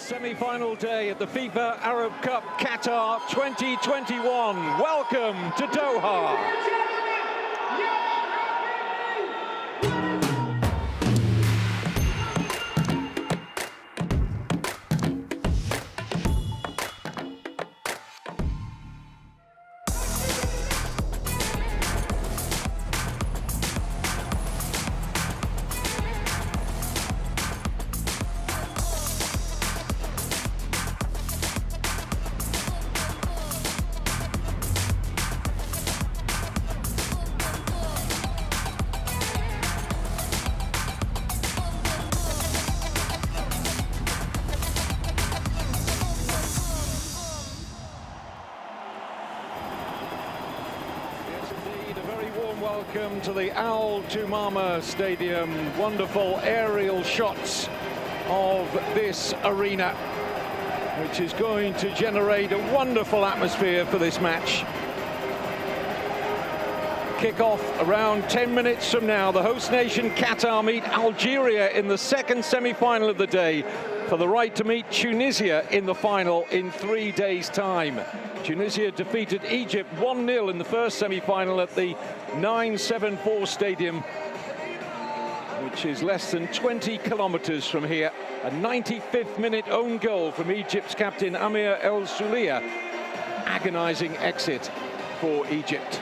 Semi-final day at the FIFA Arab Cup Qatar 2021. Welcome to Doha. Welcome to the Al Tumama Stadium. Wonderful aerial shots of this arena, which is going to generate a wonderful atmosphere for this match. Kick-off around 10 minutes from now. The host nation Qatar meet Algeria in the second semi-final of the day for the right to meet Tunisia in the final in 3 days' time. Tunisia defeated Egypt 1-0 in the first semi-final at the 974 Stadium, which is less than 20 kilometers from here. A 95th minute own goal from Egypt's captain Amir El Soulia. Agonizing exit for Egypt.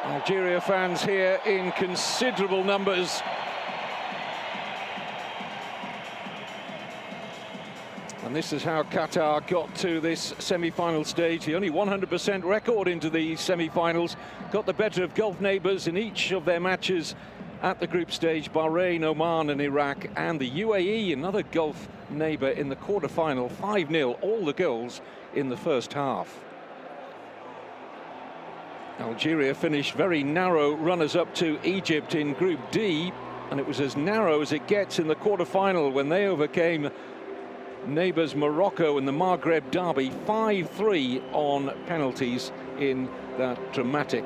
Algeria fans here in considerable numbers. And this is how Qatar got to this semi-final stage. The only 100% record into the semi-finals. Got the better of Gulf neighbours in each of their matches at the group stage. Bahrain, Oman and Iraq. And the UAE, another Gulf neighbour, in the quarter-final. 5-0, all the goals in the first half. Algeria finished very narrow runners-up to Egypt in Group D, and it was as narrow as it gets in the quarter-final when they overcame neighbours Morocco in the Maghreb derby 5-3 on penalties in that dramatic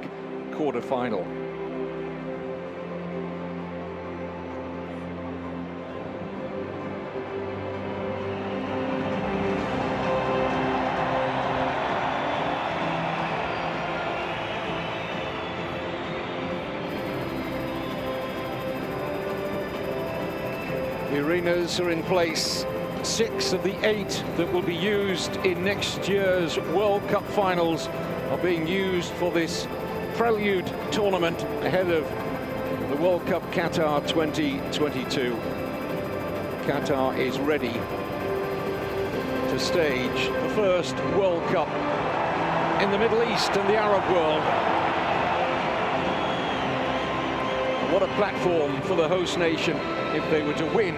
quarter-final. The arenas are in place. 6 of the 8 that will be used in next year's World Cup finals are being used for this prelude tournament ahead of the World Cup Qatar 2022. Qatar is ready to stage the first World Cup in the Middle East and the Arab world. What a platform for the host nation if they were to win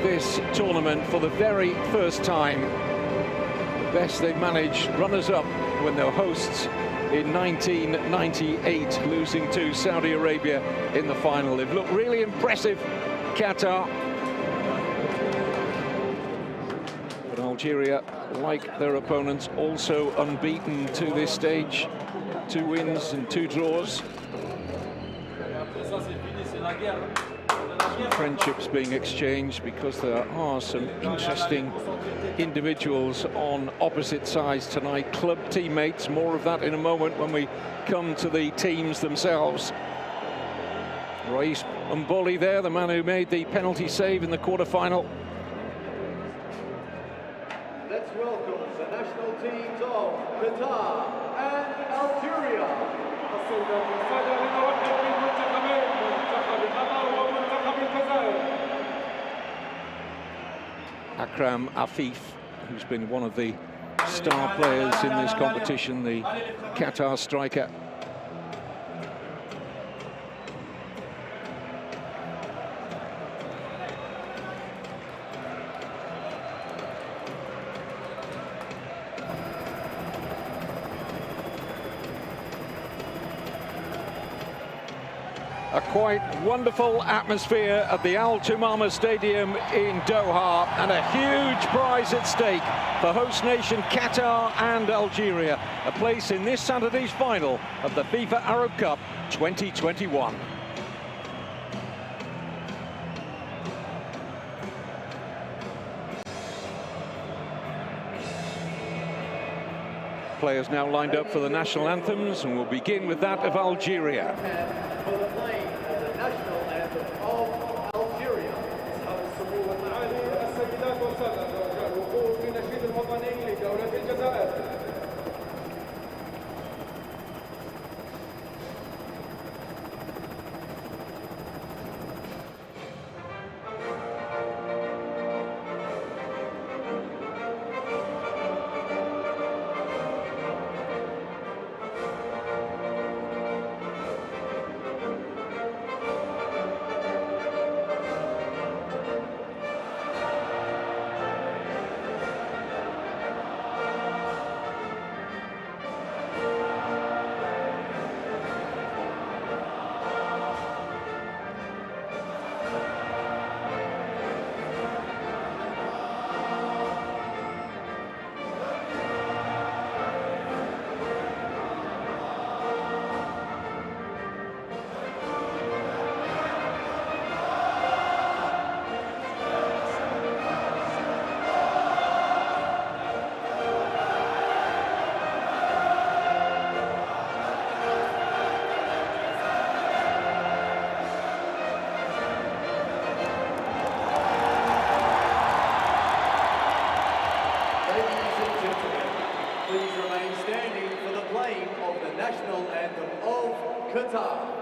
this tournament for the very first time. The best they've managed, runners-up when they were hosts in 1998, losing to Saudi Arabia in the final. They've looked really impressive, Qatar. But Algeria, like their opponents, also unbeaten to this stage. 2 wins and 2 draws. Friendships being exchanged because there are some interesting individuals on opposite sides tonight. Club teammates, more of that in a moment when we come to the teams themselves. Rais Mboli there, the man who made the penalty save in the quarter-final. Let's welcome the national teams of Qatar and Algeria. Akram Afif, who's been one of the star players in this competition, the Qatar striker. A quite wonderful atmosphere at the Al Tumama Stadium in Doha, and a huge prize at stake for host nation Qatar and Algeria, a place in this Saturday's final of the FIFA Arab Cup 2021. Players now lined up for the national anthems, and we'll begin with that of Algeria. For the playing of the national anthem of Algeria. السيدات والسادة رجاء الوقوف للنشيد الوطني لدولة الجزائر.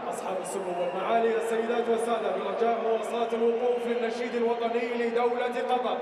أصحاب السمو والمعالي السيدات والسادة برجاء مواصلة الوقوف للنشيد الوطني لدولة قطر.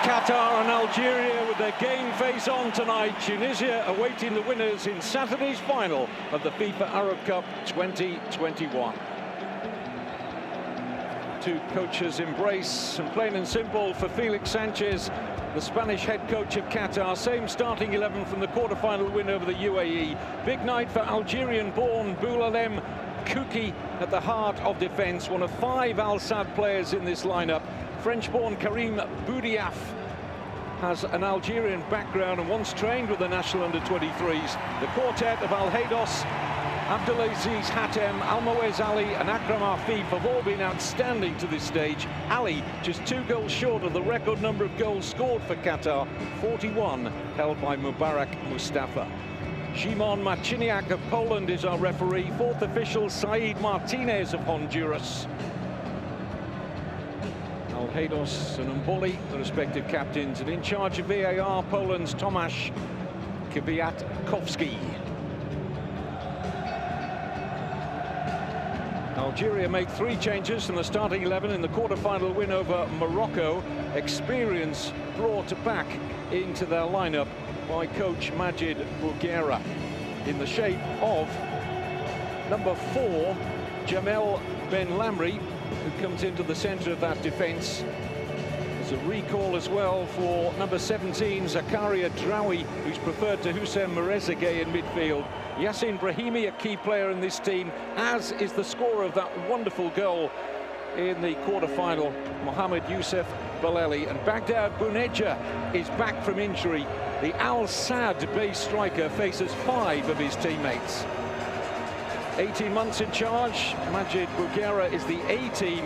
Qatar and Algeria with their game face on tonight. Tunisia awaiting the winners in Saturday's final of the FIFA Arab Cup 2021. Two coaches embrace, and plain and simple for Felix Sanchez, the Spanish head coach of Qatar. Same starting 11 from the quarter-final win over the UAE. Big night for Algerian-born Boulalem Kouki at the heart of defence, one of 5 Al Sadd players in this lineup. French-born Karim Boudiaf has an Algerian background and once trained with the national under-23s. The quartet of Al Haydos, Abdelaziz Hatem, Almoez Ali and Akram Afif have all been outstanding to this stage. Ali just 2 goals short of the record number of goals scored for Qatar, 41 held by Mubarak Mustafa. Szymon Marciniak of Poland is our referee. 4th official Said Martinez of Honduras. Al Haydos and Mboli, the respective captains, and in charge of VAR, Poland's Tomasz Kwiatkowski. Algeria make 3 changes from the starting 11 in the quarter-final win over Morocco. Experience brought back into their lineup by coach Majid Bouguera in the shape of number 4, Jamel Ben Lamri, who comes into the centre of that defence. There's a recall as well for number 17, Zakaria Draoui, who's preferred to Houssem Merezegeh in midfield. Yassin Brahimi, a key player in this team, as is the scorer of that wonderful goal in the quarter-final, Mohamed Youssef Baleli. And Baghdad Bounedjah is back from injury. The Al Sadd-based striker faces 5 of his teammates. 18 months in charge, Majid Bouguera is the A-team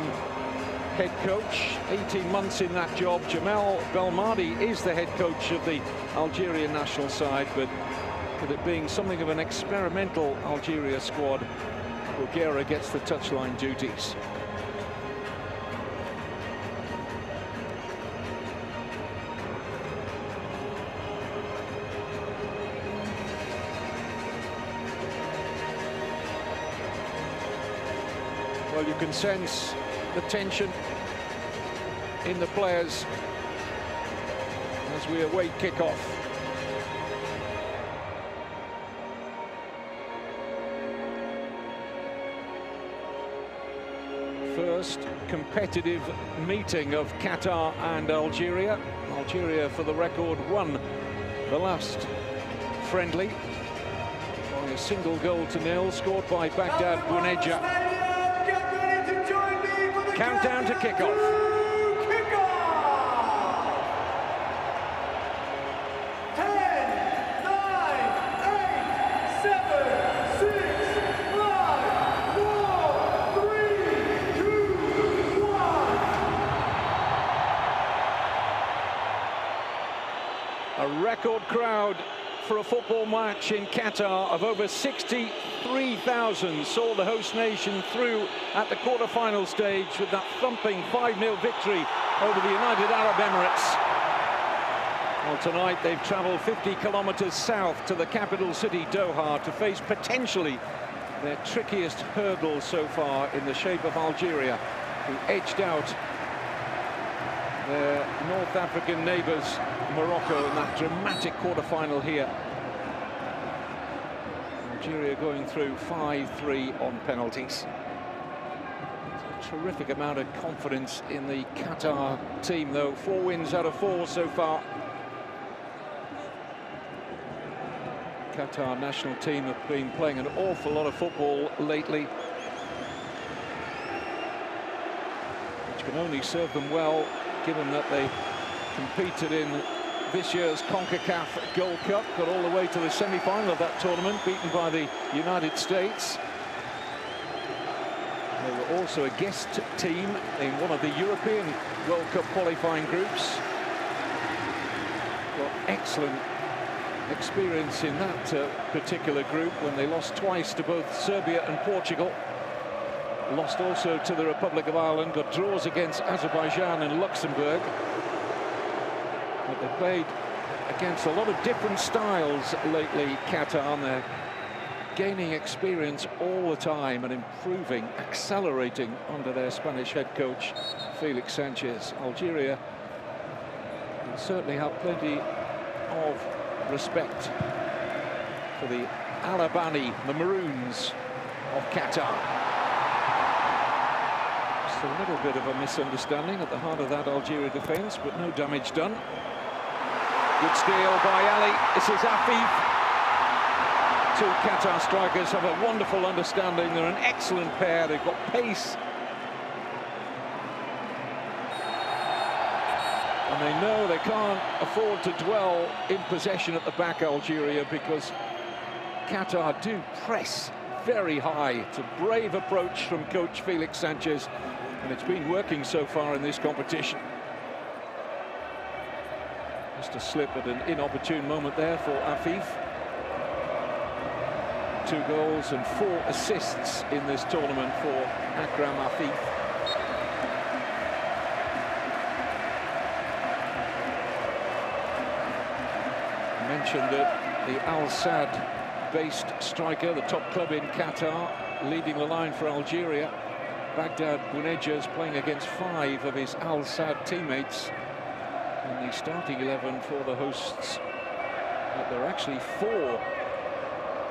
head coach. 18 months in that job. Jamal Belmadi is the head coach of the Algerian national side, but with it being something of an experimental Algeria squad, Bouguera gets the touchline duties. Well, you can sense the tension in the players as we await kickoff. First competitive meeting of Qatar and Algeria. Algeria, for the record, won the last friendly by a single goal to nil, scored by Baghdad Bounedjah. Countdown to kickoff. A record crowd for a football match in Qatar of over 63,000 saw the host nation through at the quarter-final stage with that thumping 5-0 victory over the United Arab Emirates. Well, tonight they've travelled 50 kilometres south to the capital city, Doha, to face potentially their trickiest hurdle so far in the shape of Algeria, who edged out their North African neighbours, Morocco, in that dramatic quarter-final here. Algeria going through 5-3 on penalties. A terrific amount of confidence in the Qatar team, though. 4 wins out of 4 so far. Qatar national team have been playing an awful lot of football lately, which can only serve them well, given that they competed in this year's CONCACAF Gold Cup, got all the way to the semi-final of that tournament, beaten by the United States. They were also a guest team in one of the European World Cup qualifying groups. Got excellent experience in that particular group when they lost twice to both Serbia and Portugal. Lost also to the Republic of Ireland, got draws against Azerbaijan and Luxembourg. But they played against a lot of different styles lately, Qatar, and they're gaining experience all the time and improving, accelerating under their Spanish head coach, Felix Sanchez. Algeria will certainly have plenty of respect for the Alabani, the Maroons of Qatar. Just a little bit of a misunderstanding at the heart of that Algeria defence, but no damage done. Good steal by Ali. This is Afif. 2 Qatar strikers have a wonderful understanding. They're an excellent pair. They've got pace. And they know they can't afford to dwell in possession at the back, Algeria, because Qatar do press very high. It's a brave approach from coach Felix Sanchez, and it's been working so far in this competition. Just a slip at an inopportune moment there for Afif. 2 goals and 4 assists in this tournament for Akram Afif. I mentioned that the Al Sadd-based striker, the top club in Qatar, leading the line for Algeria. Baghdad Bounedjah is playing against 5 of his Al Sadd teammates in the starting 11 for the hosts. But there are actually 4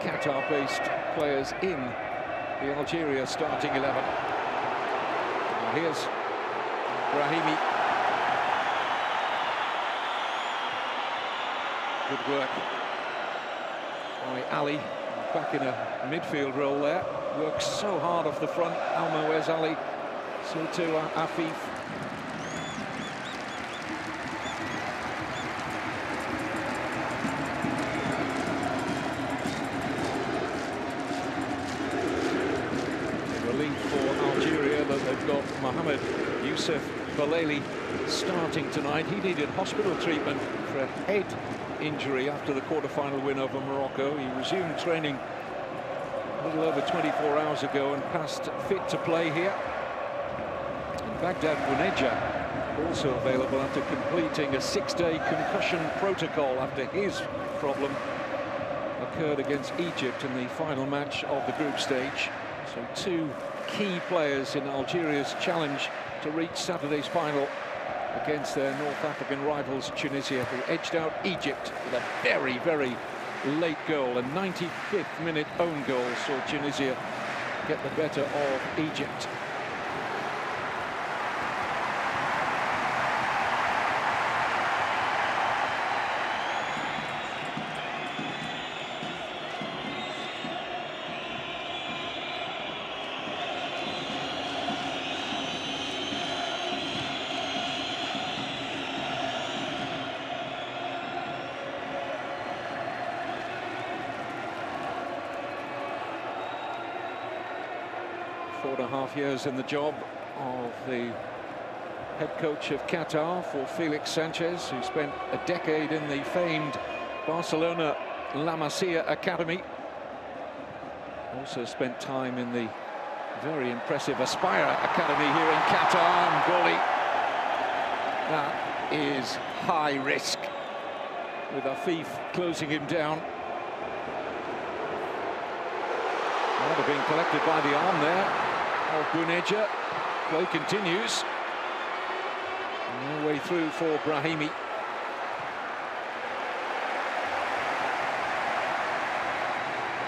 Qatar-based players in the Algeria starting 11. Here's Brahimi. Good work by Ali, back in a midfield role there. Works so hard off the front, Almoez Ali. So too Afif. Relief for Algeria that they've got Mohamed Youssef Belaili starting tonight. He needed hospital treatment for a head injury after the quarter-final win over Morocco. He resumed training a little over 24 hours ago and passed fit to play here. And Baghdad Bouneja also available after completing a 6-day concussion protocol after his problem occurred against Egypt in the final match of the group stage. So two key players in Algeria's challenge to reach Saturday's final against their North African rivals Tunisia, who edged out Egypt with a very, very late goal. A 95th minute own goal saw Tunisia get the better of Egypt. Four and a half years in the job of the head coach of Qatar for Felix Sanchez, who spent a decade in the famed Barcelona La Masia Academy. Also spent time in the very impressive Aspire Academy here in Qatar. And Goli, that is high risk, with Afif closing him down. Might have been collected by the arm there of Bouneja. Play continues. No way through for Brahimi.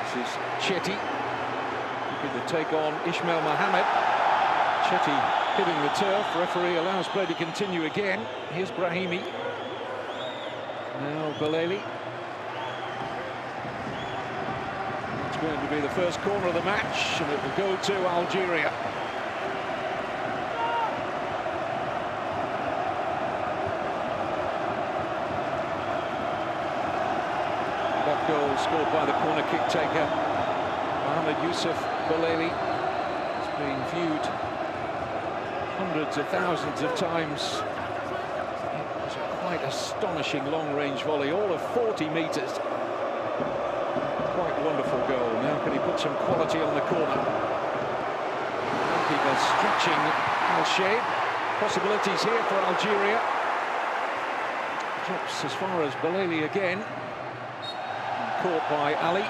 This is Chetty looking to take on Ismail Mohamed. Chetty hitting the turf. Referee allows play to continue again. Here's Brahimi. Now Belaili. Going to be the first corner of the match, and it will go to Algeria. That goal scored by the corner kick taker Mohamed Youssef Belaili has been viewed hundreds of thousands of times. It was a quite astonishing long-range volley, all of 40 metres. Quite wonderful goal. Now can he put some quality on the corner? Keeper stretching Al-Shaib. Possibilities here for Algeria. Drops as far as Belaili again. And caught by Ali.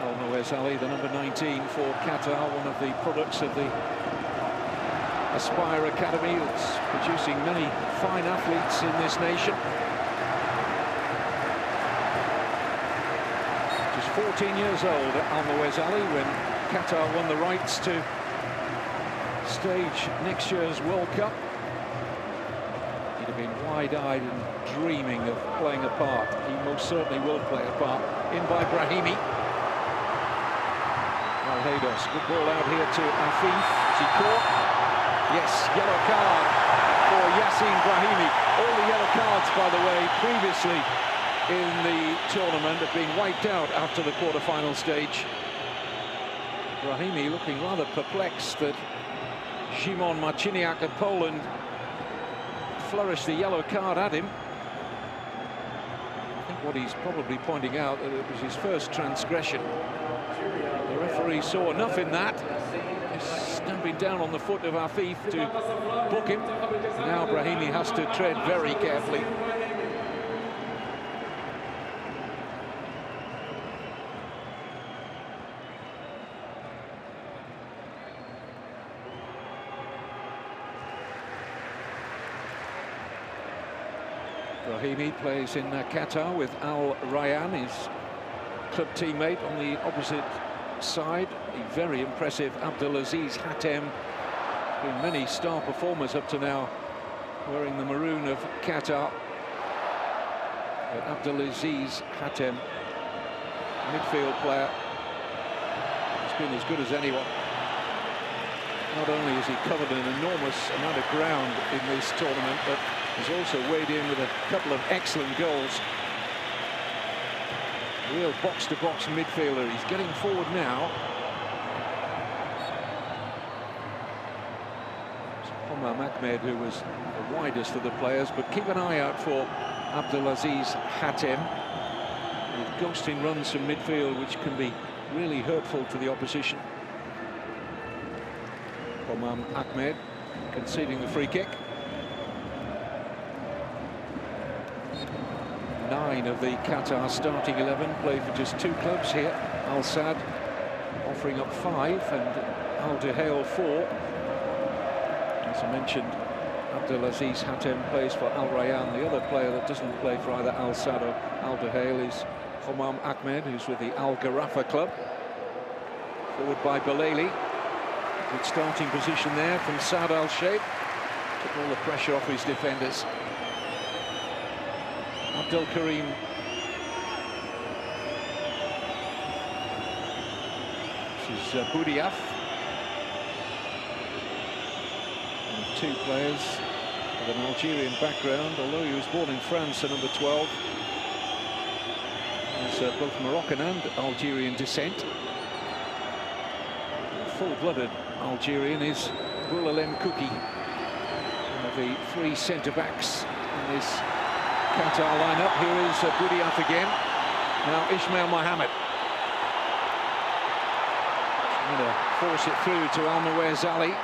Almoez Ali, the number 19 for Qatar, one of the products of the Aspire Academy, that's producing many fine athletes in this nation. Just 14 years old, Almoez Ali, when Qatar won the rights to stage next year's World Cup. He'd have been wide-eyed and dreaming of playing a part. He most certainly will play a part. In by Brahimi. Al-Haydos, good ball out here to Afif. Is he caught? Yes, yellow card for Yassine Brahimi. All the yellow cards, by the way, previously in the tournament have been wiped out after the quarter-final stage. Brahimi looking rather perplexed that Szymon Marciniak of Poland flourished the yellow card at him. I think what he's probably pointing out that it was his first transgression. The referee saw enough in that. Stamping down on the foot of Afif to book him. Now Brahimi has to tread very carefully. Brahimi plays in Qatar with Al Rayyan, his club teammate on the opposite side, the very impressive Abdulaziz Hatem. Been many star performers up to now wearing the maroon of Qatar. But Abdulaziz Hatem, midfield player, has been as good as anyone. Not only has he covered an enormous amount of ground in this tournament, but he's also weighed in with a couple of excellent goals. Real box-to-box midfielder. He's getting forward now. Ahmed, who was the widest of the players, but keep an eye out for Abdulaziz Hatem, with ghosting runs from midfield, which can be really hurtful to the opposition. Ahmed conceding the free kick. 9 of the Qatar starting 11 play for just 2 clubs here. Al Sadd offering up 5 and Al Duhail 4. As I mentioned, Abdulaziz Hatem plays for Al Rayyan. The other player that doesn't play for either Al Sadd or Al Duhail is Homam Ahmed, who's with the Al Gharafa club. Forward by Belaili. Good starting position there from Saad Al Sheikh. Took all the pressure off his defenders. Abdel Karim. This is Boudiaf. 2 players with an Algerian background, although he was born in France at number 12. He's both Moroccan and Algerian descent. Full-blooded Algerian is Boulalem Kouki, one of the 3 centre-backs in this Qatar lineup. Here is Boudiaf again. Now Ismail Mohammed. Trying to force it through to Al-Nawaz Ali.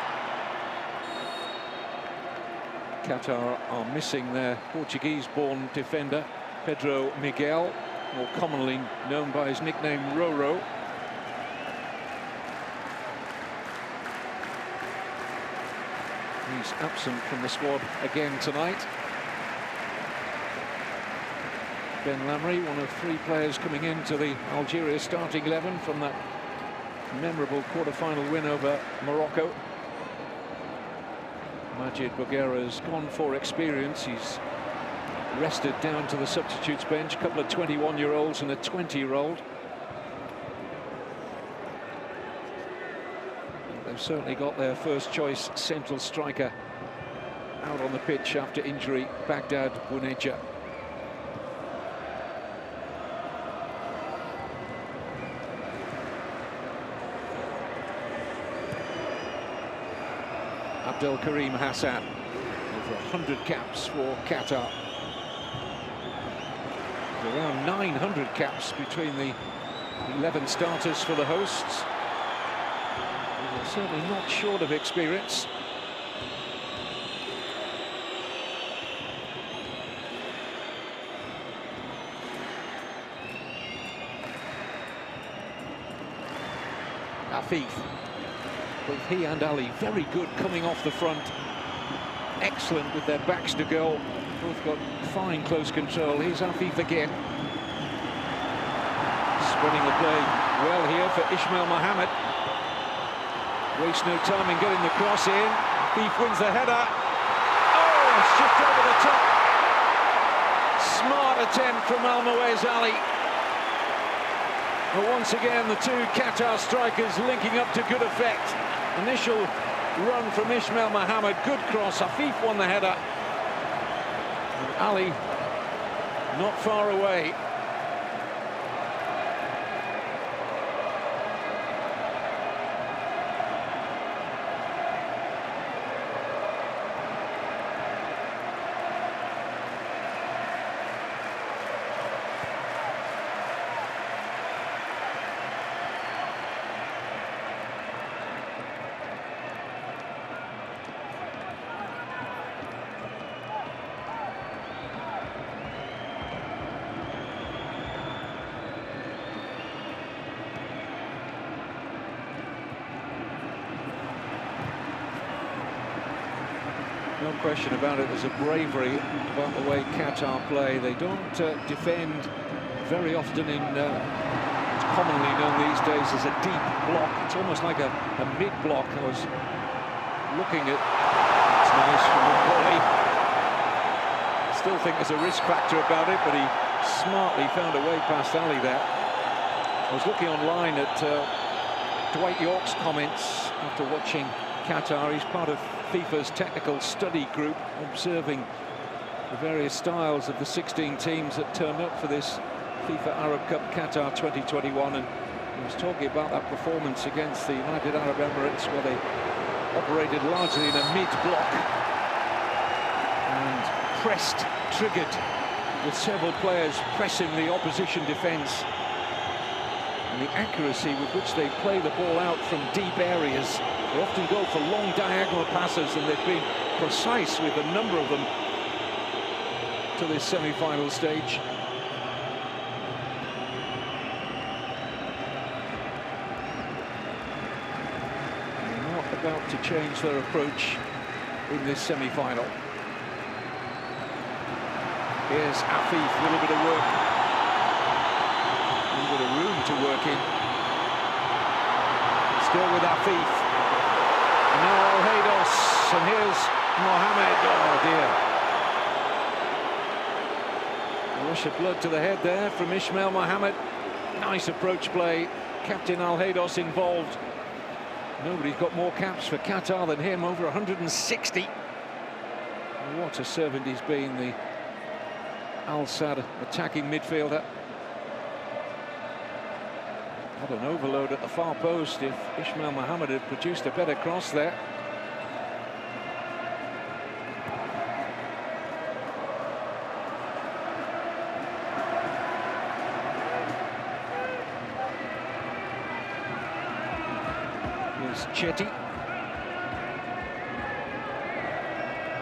Qatar are missing their Portuguese-born defender, Pedro Miguel, more commonly known by his nickname Roro. He's absent from the squad again tonight. Ben Lamry, one of 3 players coming into the Algeria starting 11 from that memorable quarter-final win over Morocco. Majid Bougherra's gone for experience. He's rested down to the substitutes bench. A couple of 21-year-olds and a 20-year-old. They've certainly got their first choice central striker out on the pitch after injury, Baghdad Bouneja. Abdel Karim Hassan, over 100 caps for Qatar. Around 900 caps between the 11 starters for the hosts. They're certainly not short of experience. Afif. Both he and Ali very good coming off the front. Excellent with their backs to goal. Both got fine close control. Here's Afif again. Spreading the play well here for Ismail Mohammed. Waste no time in getting the cross in. Afif wins the header. Oh, it's just over the top. Smart attempt from Al-Nawaz Ali. But once again, the 2 Qatar strikers linking up to good effect. Initial run from Ismail Mohammed, good cross. Afif won the header. And Ali not far away. No question about it, there's a bravery about the way Qatar play. They don't defend very often in commonly known these days as a deep block. It's almost like a mid-block. I was looking at... It's nice from the volley. Still think there's a risk factor about it, but he smartly found a way past Ali there. I was looking online at Dwight York's comments after watching Qatar. He's part of FIFA's technical study group, observing the various styles of the 16 teams that turned up for this FIFA Arab Cup Qatar 2021, and he was talking about that performance against the United Arab Emirates, where they operated largely in a mid-block and pressed, triggered, with several players pressing the opposition defence. And the accuracy with which they play the ball out from deep areas. They often go for long diagonal passes, and they've been precise with a number of them to this semi-final stage. They're not about to change their approach in this semi-final. Here's Afif, a little bit of work. A little bit of room to work in. Still with Afif. And now Al-Haydos, and here's Mohamed. Oh dear. A rush of blood to the head there from Ismail Mohamed. Nice approach play. Captain Al-Haydos involved. Nobody's got more caps for Qatar than him, over 160. What a servant he's been, the Al-Sadd attacking midfielder. Had an overload at the far post. If Ismail Mohamed had produced a better cross there. Here's Chetty.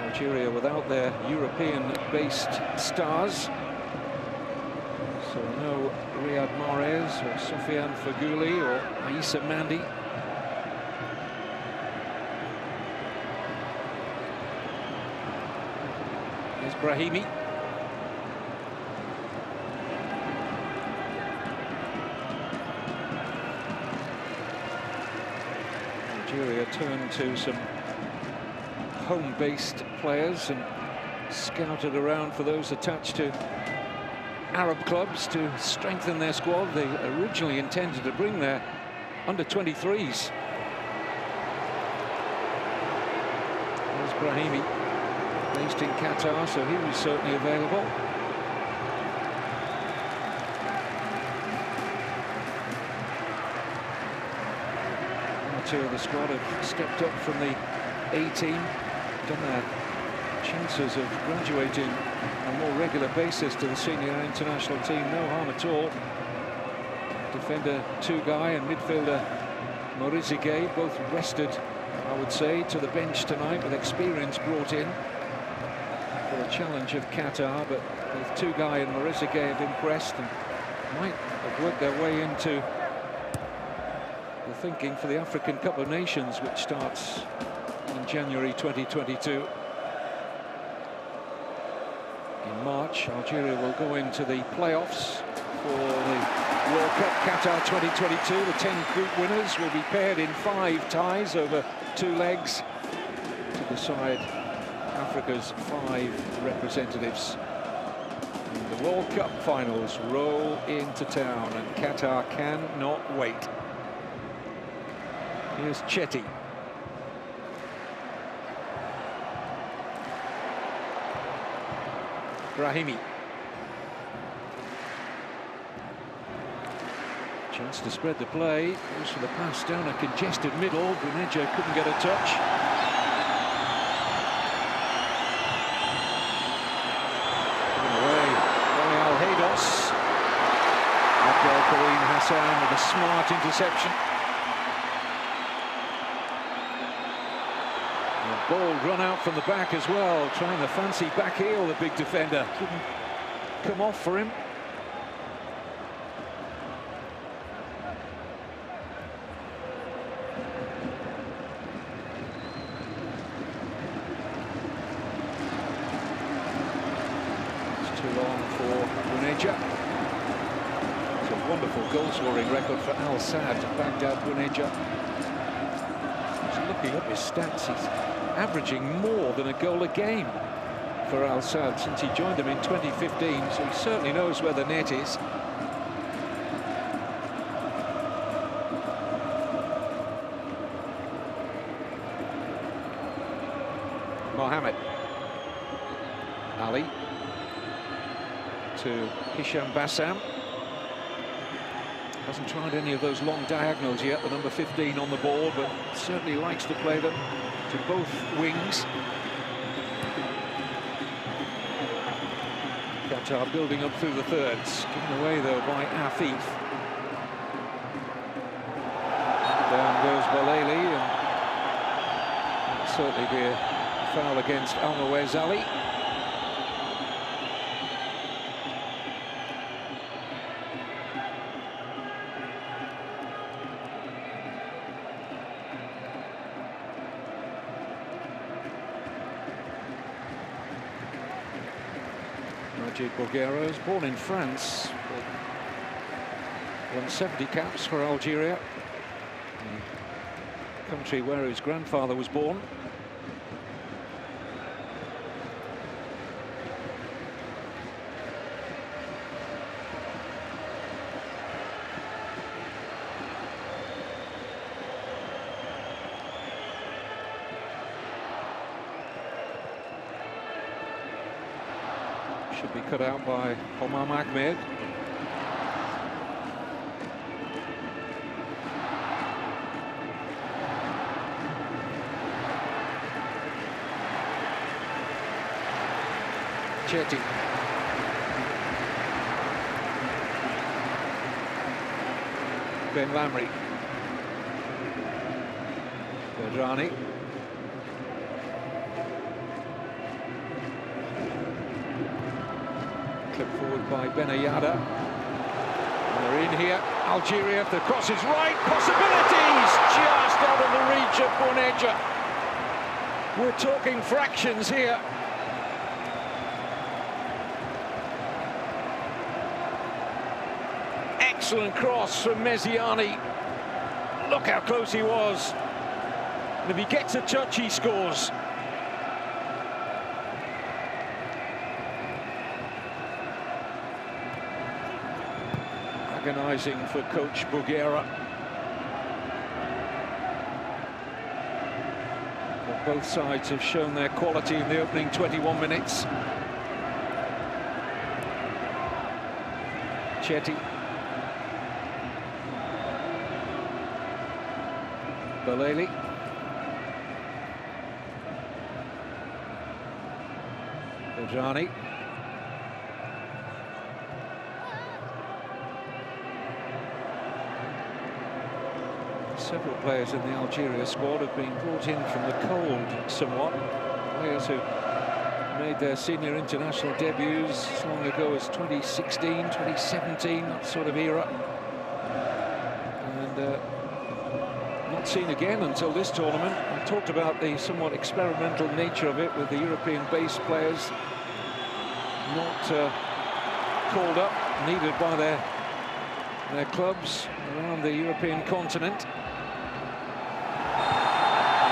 Algeria without their European-based stars. So no Riyad Mahrez or Sofiane Feghouli or Aissa Mandi. Here's Brahimi. Algeria turned to some home-based players and scouted around for those attached to Arab clubs to strengthen their squad. They originally intended to bring their under-23s. There's Brahimi, based in Qatar, so he was certainly available. Two of the squad have stepped up from the A-team, done their chances of graduating on a more regular basis to the senior international team. No harm at all. Defender Tugay and midfielder Morizigay both rested, I would say, to the bench tonight with experience brought in for the challenge of Qatar. But both Tugay and Morizigay have impressed and might have worked their way into the thinking for the African Cup of Nations, which starts in January 2022. In March, Algeria will go into the playoffs for the World Cup Qatar 2022. The 10 group winners will be paired in 5 ties over 2 legs to decide Africa's 5 representatives. And the World Cup finals roll into town, and Qatar cannot wait. Here's Chetty. Brahimi. Chance to spread the play. Goes for the pass down a congested middle. Buneja couldn't get a touch. Given away by Al-Haydos. Abdel Karim Hassan with a smart interception. Bold run out from the back as well, trying the fancy back heel, the big defender. Couldn't come off for him. It's too long for Buneja. It's a wonderful goal-scoring record for Al Sadd, Baghdad Buneja. Just looking up his stats, he's averaging more than a goal a game for Al Sadd since he joined them in 2015, so he certainly knows where the net is. Mohamed Ali to Hisham Bassam. Hasn't tried any of those long diagonals yet, the number 15 on the ball, but certainly likes to play them to both wings. Qatar building up through the thirds, given away though by Afif. Down goes Baleli, and that'll certainly be a foul against Almawez Ali. Bulgaria was born in France, won 70 caps for Algeria, the country where his grandfather was born. Should be cut out by Omar Ahmed. Chetty. Ben Lamry. Bedrani. Clipped forward by Benayada. They're in here. Algeria, if the cross is right, possibilities just out of the reach of Buneja. We're talking fractions here. Excellent cross from Meziani. Look how close he was. And if he gets a touch, he scores. Agonising for coach Bougera. But both sides have shown their quality in the opening 21 minutes. Chetty. Baleli. Bedrani. Several players in the Algeria squad have been brought in from the cold somewhat. Players who made their senior international debuts as long ago as 2016, 2017, that sort of era. And not seen again until this tournament. I talked about the somewhat experimental nature of it with the European-based players not called up, needed by their clubs around the European continent.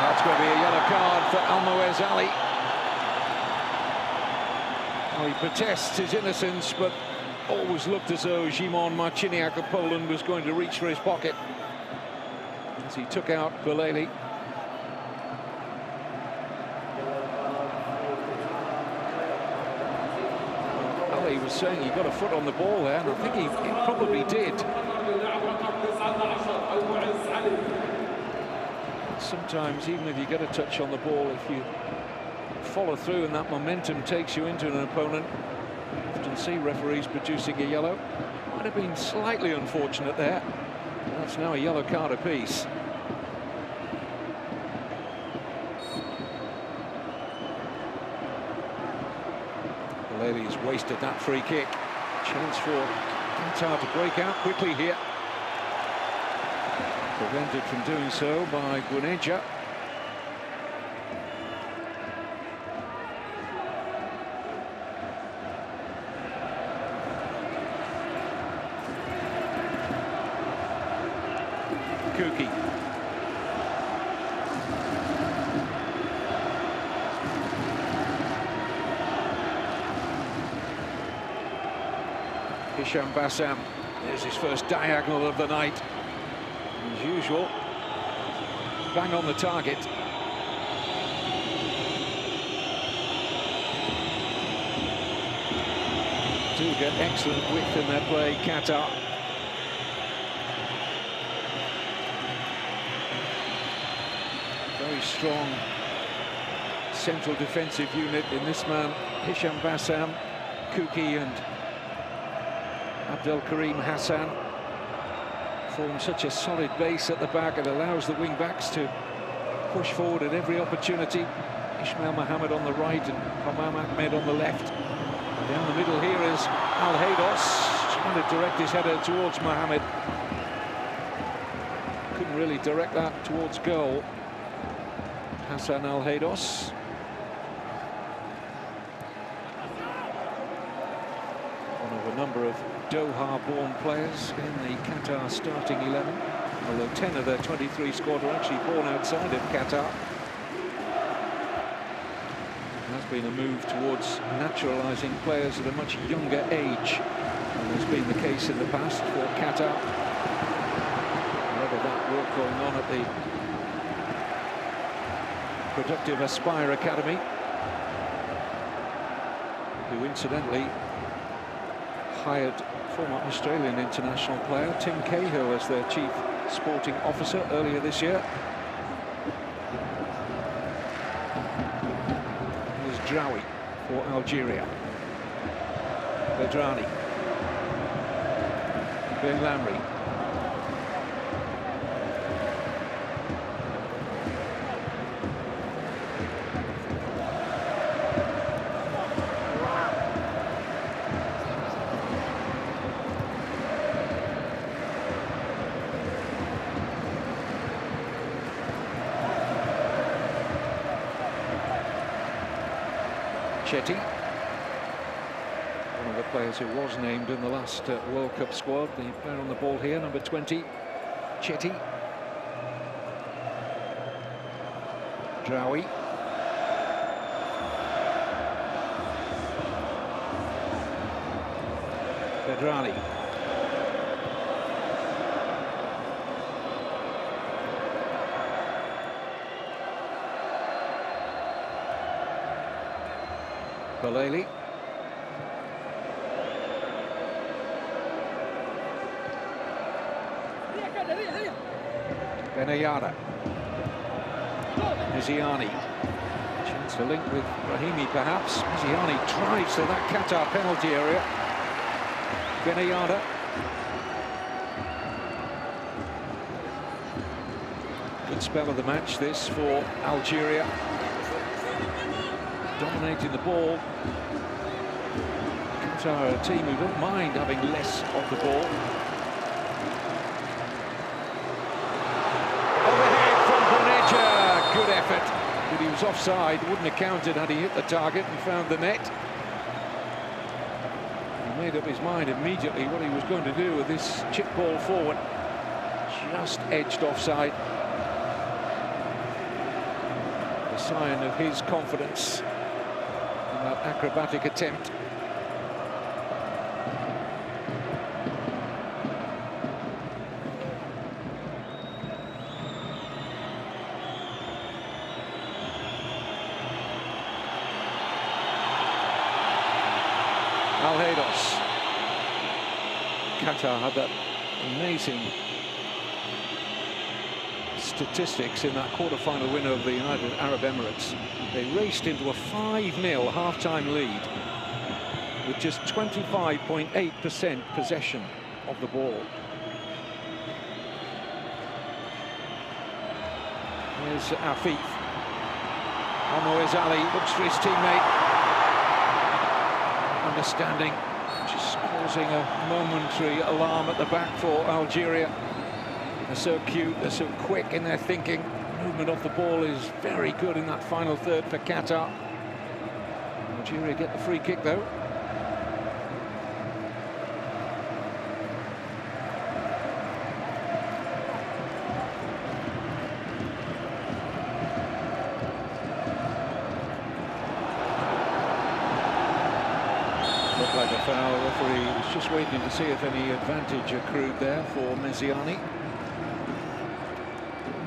That's going to be a yellow card for Almawez Ali. Well, he protests his innocence, but always looked as though Szymon Marciniak of Poland was going to reach for his pocket as he took out Baleli. Ali was saying he got a foot on the ball there, and I think he probably did. Sometimes, even if you get a touch on the ball, if you follow through and that momentum takes you into an opponent, you often see referees producing a yellow. Might have been slightly unfortunate there. That's now a yellow card apiece. Baleli's wasted that free kick. Chance for Qatar to break out quickly here. Prevented from doing so by Buneja. Kuki. Hisham Bassam, there's his first diagonal of the night. As usual, bang on the target. Do get excellent width in their play, Qatar. Very strong central defensive unit in this man, Hisham Bassam, Kuki and Abdel Karim Hassan. Form such a solid base at the back. It allows the wing-backs to push forward at every opportunity. Ismail Mohammed on the right and Hamam Ahmed on the left. Down the middle here is Al Haydos, trying to direct his header towards Mohammed. Couldn't really direct that towards goal. Hassan Al Haydos. One of a number of Doha-born players in the Qatar starting 11, although 10 of their 23 squad are actually born outside of Qatar. Has been a move towards naturalising players at a much younger age than has been the case in the past for Qatar. However, that work going on at the productive Aspire Academy, who incidentally hired former Australian international player Tim Cahill as their chief sporting officer earlier this year. Draoui for Algeria. Bedrani. Ben Lamry. Chetty, one of the players who was named in the last World Cup squad. The player on the ball here, number 20, Chetty. Draoui. Bedrani. Baleli. Benayada. Miziani. Chance to link with Brahimi perhaps. Miziani drives to that Qatar penalty area. Benayada. Good spell of the match this for Algeria. Dominating the ball. Qatar are a team who don't mind having less of the ball. Overhead from Boneja. Good effort. But he was offside. Wouldn't have counted had he hit the target and found the net. He made up his mind immediately what he was going to do with this chip ball forward. Just edged offside. A sign of his confidence. That acrobatic attempt. Al Haydos. Qatar had that amazing statistics in that quarter-final win over the United Arab Emirates. They raced into a 5-0 half-time lead with just 25.8% possession of the ball. Here's Afif. Almoez Ali looks for his teammate. Understanding, just causing a momentary alarm at the back for Algeria. They're so cute, they're so quick in their thinking. Movement off the ball is very good in that final third for Qatar. Algeria get the free kick though. referee was just waiting to see if any advantage accrued there for Mesiani.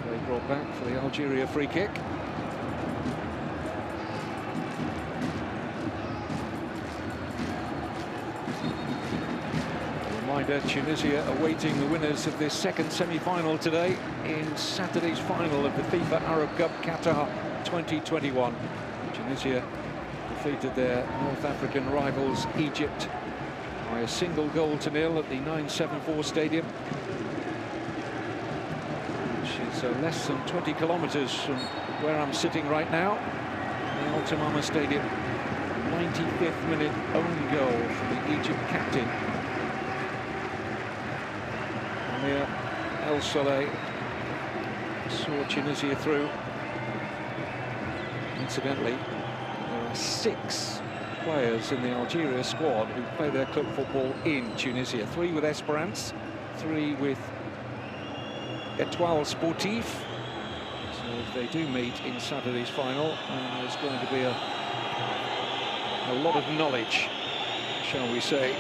They brought back for the Algeria free kick. Reminder, Tunisia awaiting the winners of this second semi-final today in Saturday's final of the FIFA Arab Cup Qatar 2021. Tunisia defeated their North African rivals Egypt by a single goal to nil at the 974 stadium, which is less than 20 kilometres from where I'm sitting right now, the Al Tamama Stadium. 95th minute own goal from the Egypt captain, Amir El Soleil, saw Tunisia through. Incidentally, there are 6 players in the Algeria squad who play their club football in Tunisia. 3 with Esperance, 3 with Étoile Sportif. So if they do meet in Saturday's final, there's going to be a lot of knowledge, shall we say.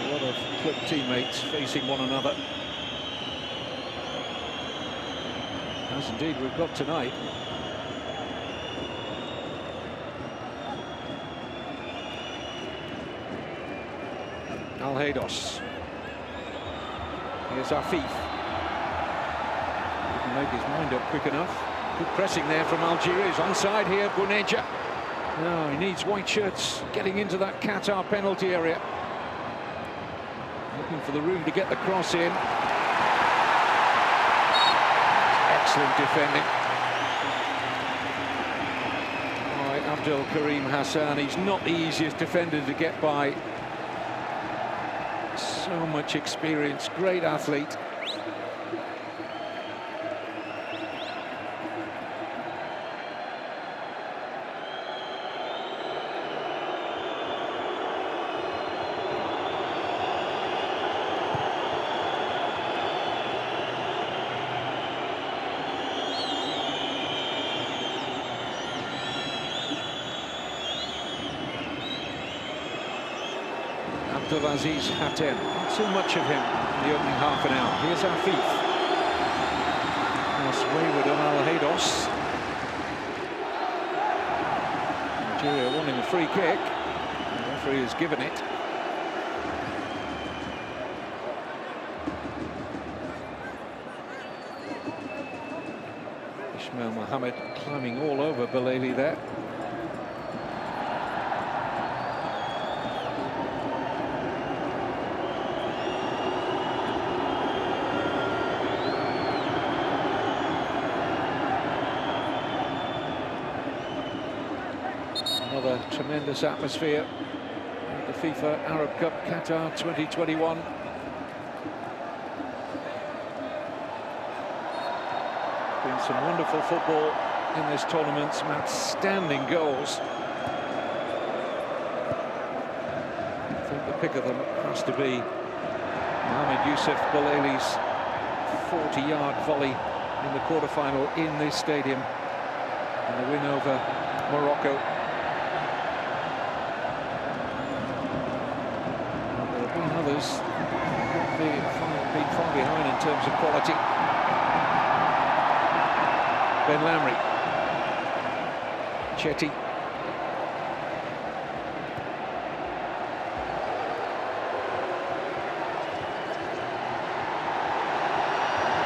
A lot of club teammates facing one another. As indeed we've got tonight. Al-Haydos. Here's Afif. Didn't make his mind up quick enough. Good pressing there from Algeria. He's onside here, Buneja. No, he needs white shirts getting into that Qatar penalty area. Looking for the room to get the cross in. Excellent defending by Abdel Karim Hassan. He's not the easiest defender to get by. So much experience, great athlete. Abdelaziz Hatem, not so much of him in the opening half an hour. Here's Afif. That's wayward on Al-Haydos. Algeria wanting a free kick. The referee has given it. Ismail Mohammed climbing all over Belaili there. Another tremendous atmosphere at the FIFA Arab Cup Qatar 2021. Been some wonderful football in this tournament, some outstanding goals. I think the pick of them has to be Mohamed Youssef Belaili's 40-yard volley in the quarter-final in this stadium, and the win over Morocco. Others being far behind in terms of quality. Ben Lamry, Chetty,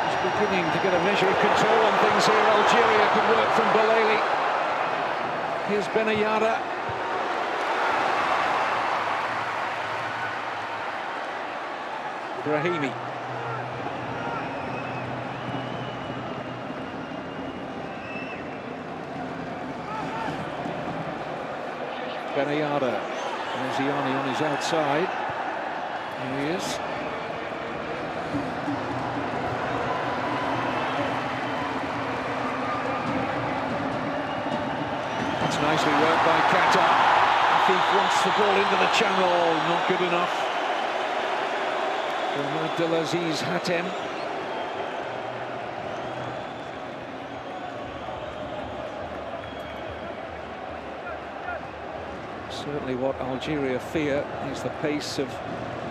just beginning to get a measure of control on things here. Algeria could work from Belaili. Here's Benayada. Brahimi. Benayada. Mesiani on his outside. Here he is. That's nicely worked by Qatar. Afif wants the ball into the channel. Not good enough from Abdelaziz Hatem. Certainly what Algeria fear is the pace of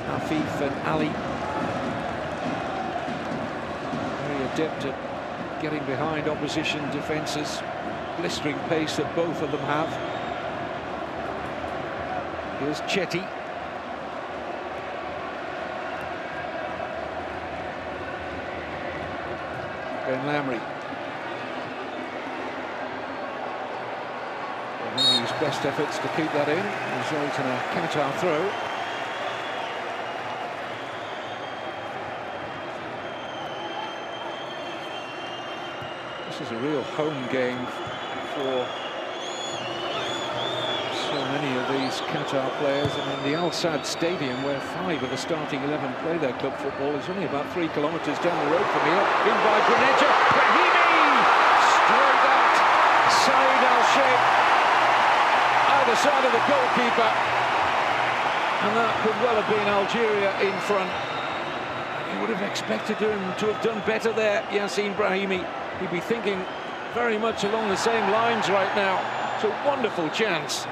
Afif and Ali. Very adept at getting behind opposition defences. Blistering pace that both of them have. Here's Chetty. Ben Lamry. His best efforts to keep that in, result in a Qatar throw. This is a real home game for so many of these Qatar players. I mean, the Al Sadd Stadium, where 5 of the starting 11 play their club football, is only about 3 kilometres down the road from here. In by Grenadja, Brahimi! Straight out, Saeed Al-Sheikh. Either side of the goalkeeper, and that could well have been Algeria in front. You would have expected him to have done better there, Yacine Brahimi. He'd be thinking very much along the same lines right now. It's a wonderful chance.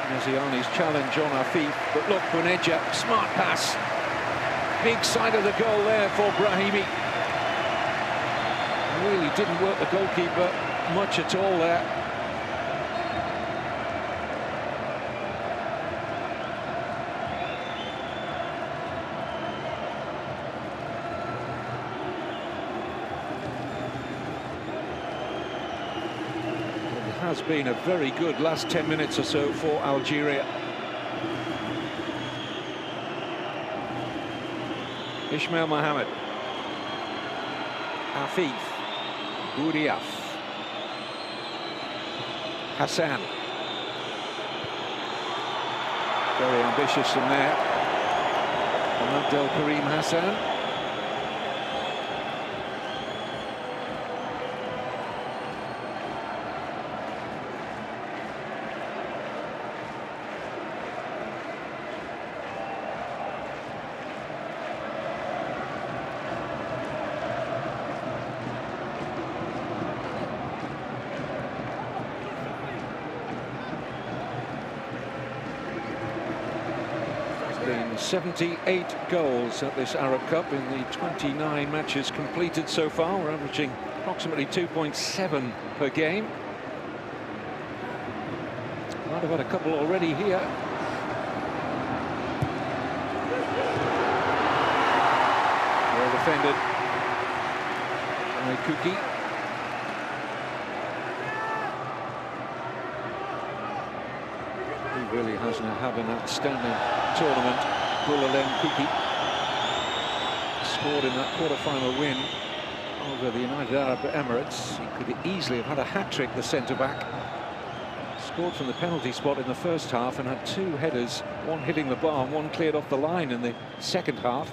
Naziani's challenge on Afif, but look, Grenadja, smart pass. Big side of the goal there for Brahimi. Really didn't work the goalkeeper much at all there. It has been a very good last 10 minutes or so for Algeria. Ismail Mohammed, Afif, Boudiaf, Hassan. Very ambitious from there. And Abdel Karim Hassan. Been 78 goals at this Arab Cup in the 29 matches completed so far. We're averaging approximately 2.7 per game. Might have had a couple already here. Well defended by Kuki. He really hasn't had an outstanding tournament. Boulalem Kuki scored in that quarter-final win over the United Arab Emirates. He could easily have had a hat-trick, the centre-back. Scored from the penalty spot in the first half and had 2 headers, one hitting the bar and one cleared off the line in the second half.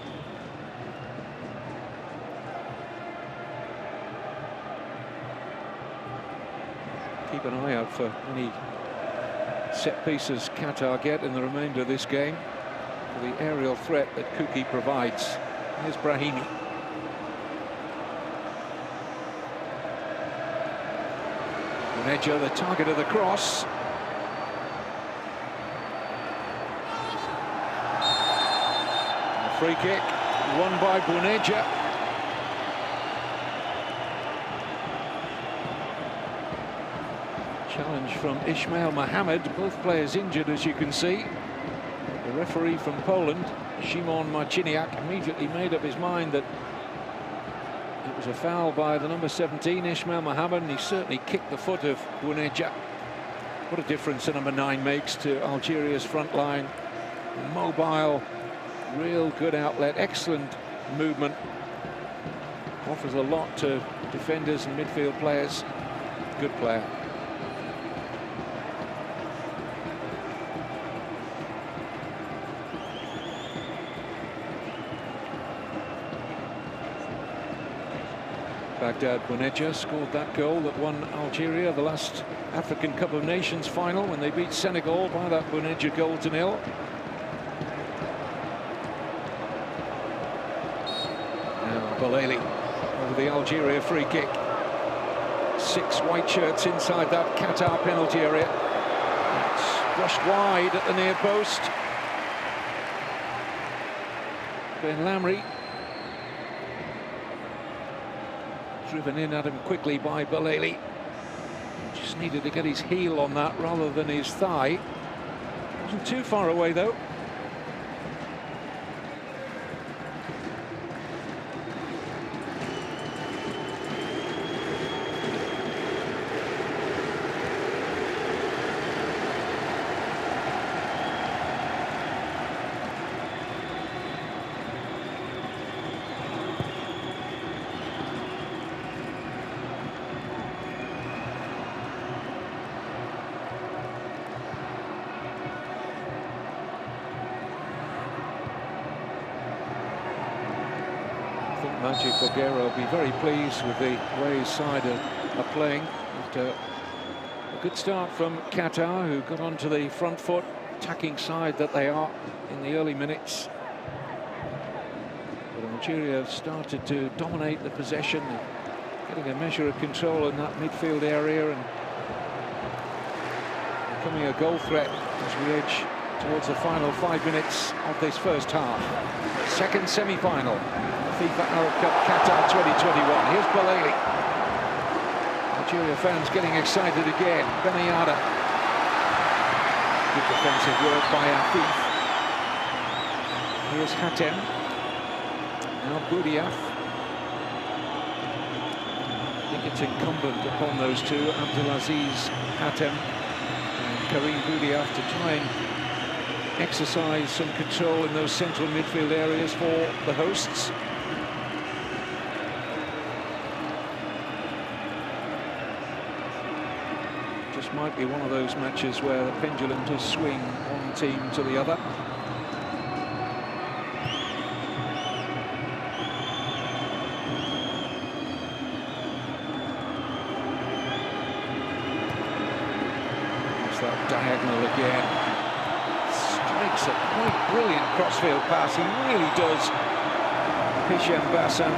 Keep an eye out for any set pieces Qatar get in the remainder of this game, for the aerial threat that Kuki provides. Here's Brahimi. Grenadja, the target of the cross. A free kick won by Grenadja. Challenge from Ismail Mohammed, both players injured, as you can see. The referee from Poland, Szymon Marciniak, immediately made up his mind that it was a foul by the number 17, Ismail Mohammed, and he certainly kicked the foot of Grenadja. What a difference the number 9 makes to Algeria's front line. Mobile, real good outlet, excellent movement. Offers a lot to defenders and midfield players. Good player. Baghdad Grenadja scored that goal that won Algeria the last African Cup of Nations final when they beat Senegal by that Grenadja goal to 0. Belaili over the Algeria free kick. 6 white shirts inside that Qatar penalty area. It's brushed wide at the near post. Ben Lamry driven in at him quickly by Belaili. Just needed to get his heel on that rather than his thigh. Wasn't too far away though. Magic Bulgaria will be very pleased with the way his side are playing after a good start from Qatar, who got onto the front foot, attacking side that they are in the early minutes. But Algeria have started to dominate the possession, getting a measure of control in that midfield area and becoming a goal threat as we edge towards the final 5 minutes of this first half. Second semi-final. FIFA Arab Cup Qatar 2021. Here's Belaili. Algeria fans getting excited again. Benayada. Good defensive work by Afif. Here's Hatem. Now Boudiaf. I think it's incumbent upon those two, Abdelaziz Hatem and Karim Boudiaf, to try and exercise some control in those central midfield areas for the hosts. Might be one of those matches where the pendulum does swing one team to the other. It's that diagonal again. Strikes a quite brilliant crossfield pass. He really does. Hisham Bassam.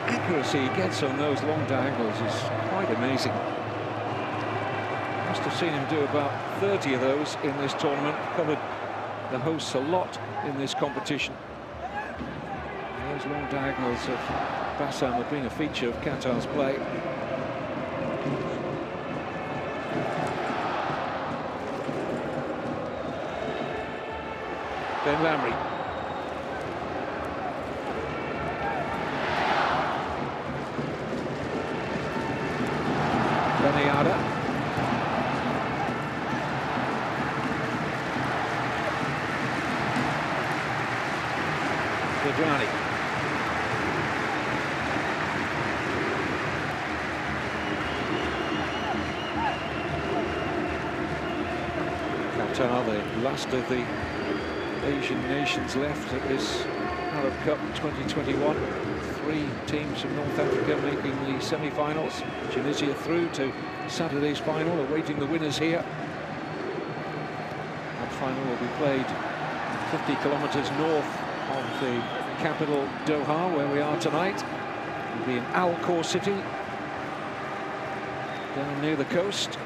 Accuracy he gets on those long diagonals is quite amazing. Must have seen him do about 30 of those in this tournament. Covered the hosts a lot in this competition. Those long diagonals of Bassam have been a feature of Qatar's play. Ben Lamry. Benayada. Qatar the last of the Asian nations left at this Arab Cup 2021. 3 teams from North Africa making the semi-finals. Tunisia through to Saturday's final, awaiting the winners here. That final will be played 50 kilometres north of the capital Doha, where we are tonight. It'll be in Al Khor City, down near the coast.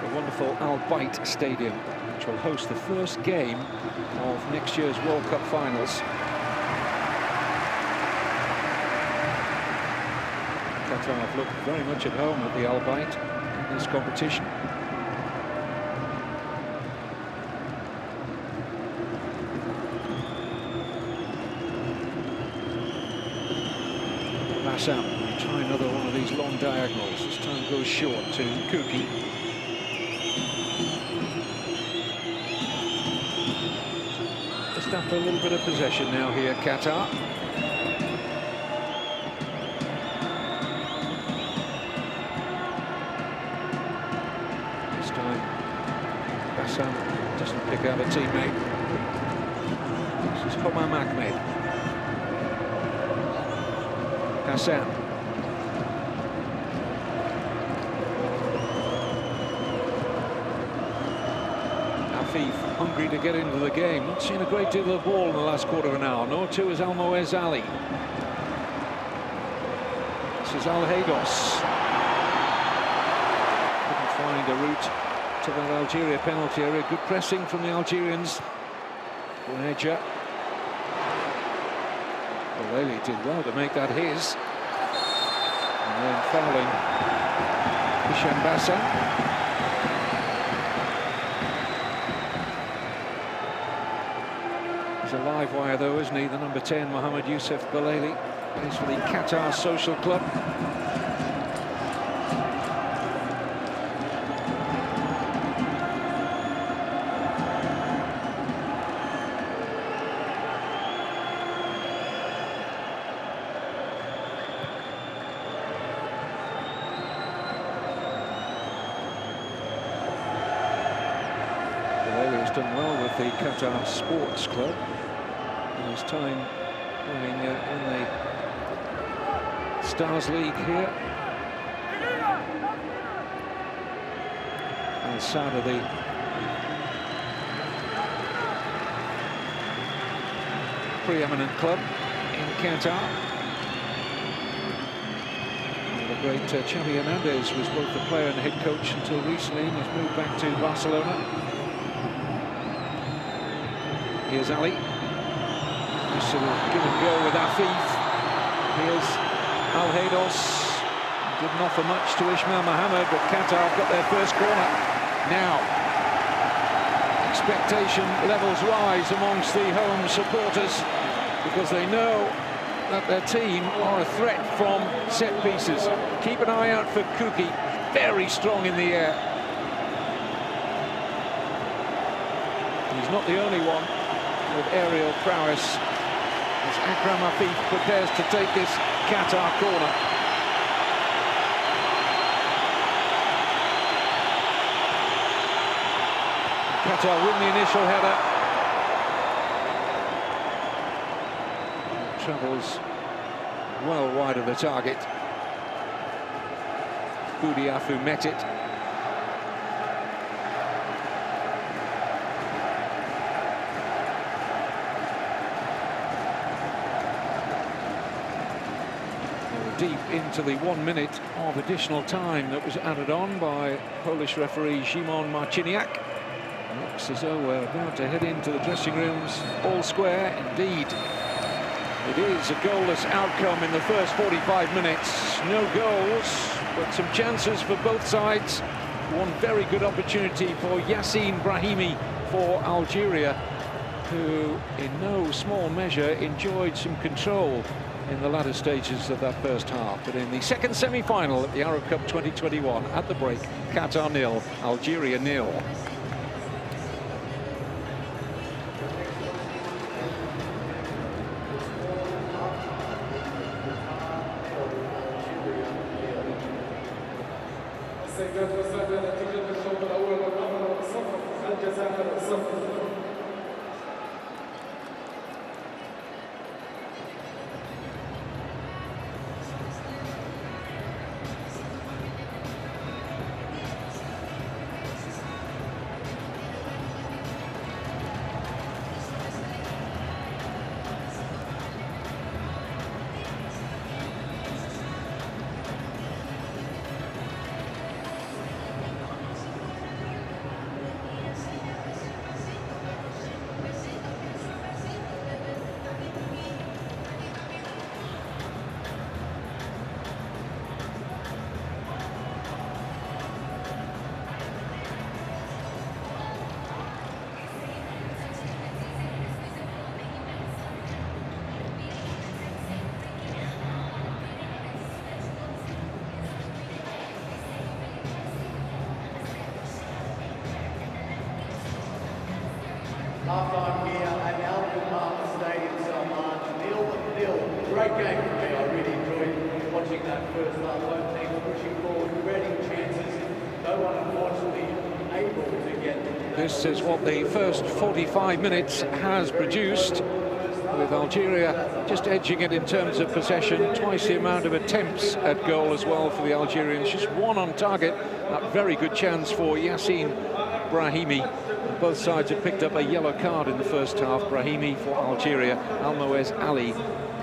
The wonderful Al Bayt Stadium, which will host the first game of next year's World Cup finals. Qatar have looked very much at home at the Al Bayt in this competition. Bassam, try another one of these long diagonals. This time goes short to Kuki. Just after a little bit of possession now here, Qatar. This time, Bassam doesn't pick out a teammate. This is Homam Ahmed. Hassan. Afif. hungry to get into the game. Not seen a great deal of the ball in the last quarter of an hour. Nor too is Almoez Ali. This is Al-Haydos. Couldn't find a route to that Algeria penalty area. Good pressing from the Algerians. Yurja. Bolelli did well to make that his. And then fouling Hisham Bassa. He's a live wire though, isn't he? The number 10, Mohammed Youssef Bolelli, plays for the Qatar Social Club. Done well with the Qatar Sports Club in his time playing in the Stars League here. Al Saad, the preeminent club in Qatar. And the great Xavi Hernandez was both the player and the head coach until recently, and he's moved back to Barcelona. Here's Ali. Nice sort of give and go with Afif. Here's Al-Haydos. Didn't offer much to Ismail Mohammed, but Qatar have got their first corner. Now, expectation levels rise amongst the home supporters because they know that their team are a threat from set pieces. Keep an eye out for Kuki, very strong in the air. He's not the only one with aerial prowess as Akram Afif prepares to take this Qatar corner. Qatar win the initial header. Travels well wide of the target. Boudiafu met it. Deep into the 1 minute of additional time that was added on by Polish referee Szymon Marciniak. Looks as though we're about to head into the dressing rooms all square. Indeed, it is a goalless outcome in the first 45 minutes. No goals, but some chances for both sides. One very good opportunity for Yassine Brahimi for Algeria, who in no small measure enjoyed some control in the latter stages of that first half. But in the second semi-final at the Arab Cup 2021, at the break, Qatar 0, Algeria 0. Half-time here at Al Stadium, Salman. 0-0. Great game for me. I really enjoyed watching that first half. Both teams pushing forward, creating chances. No one, unfortunately, able to get. This is what the first 45 minutes has produced. with Algeria just edging it in terms of possession, twice the amount of attempts at goal as well for the Algerians, just one on target. A very good chance for Yassine Brahimi. Both sides have picked up a yellow card in the first half. Brahimi for Algeria, Almoez Ali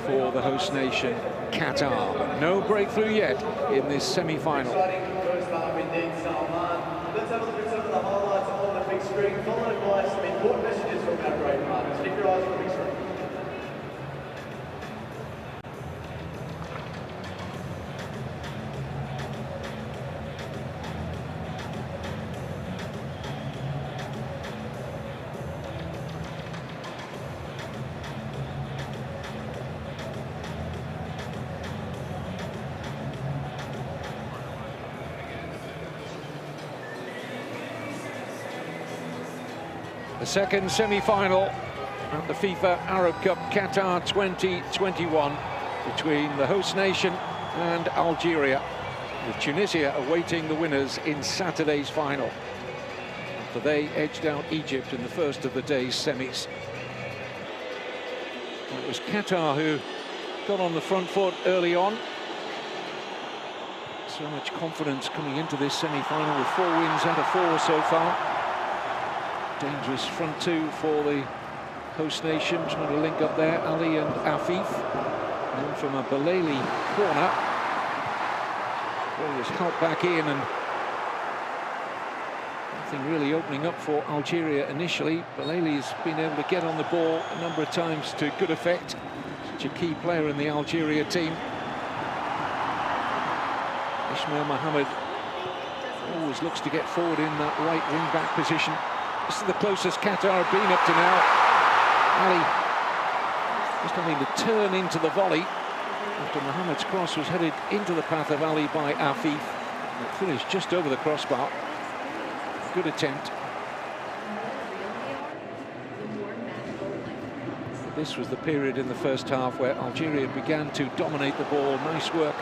for the host nation, Qatar. No breakthrough yet in this semi-final. First half indeed, Salman. Let's have a look at some of the highlights on the big screen, followed by some important messages from our great partners. Keep your eyes on the big screen. The second semi-final at the FIFA Arab Cup Qatar 2021 between the host nation and Algeria, with Tunisia awaiting the winners in Saturday's final, after they edged out Egypt in the first of the day's semis. It was Qatar who got on the front foot early on. So much confidence coming into this semi-final with 4 wins out of 4 so far. Dangerous front two for the host nation, trying to link up there, Ali and Afif. And then from a Belali corner, ball was helped back in, and nothing really opening up for Algeria initially. Belali's been able to get on the ball a number of times to good effect. Such a key player in the Algeria team. Ismail Mohammed always looks to get forward in that right wing-back position. This is the closest Qatar have been up to now. Ali just having to turn into the volley after Mohammed's cross was headed into the path of Ali by Afif. It finished just over the crossbar. Good attempt. This was the period in the first half where Algeria began to dominate the ball. Nice work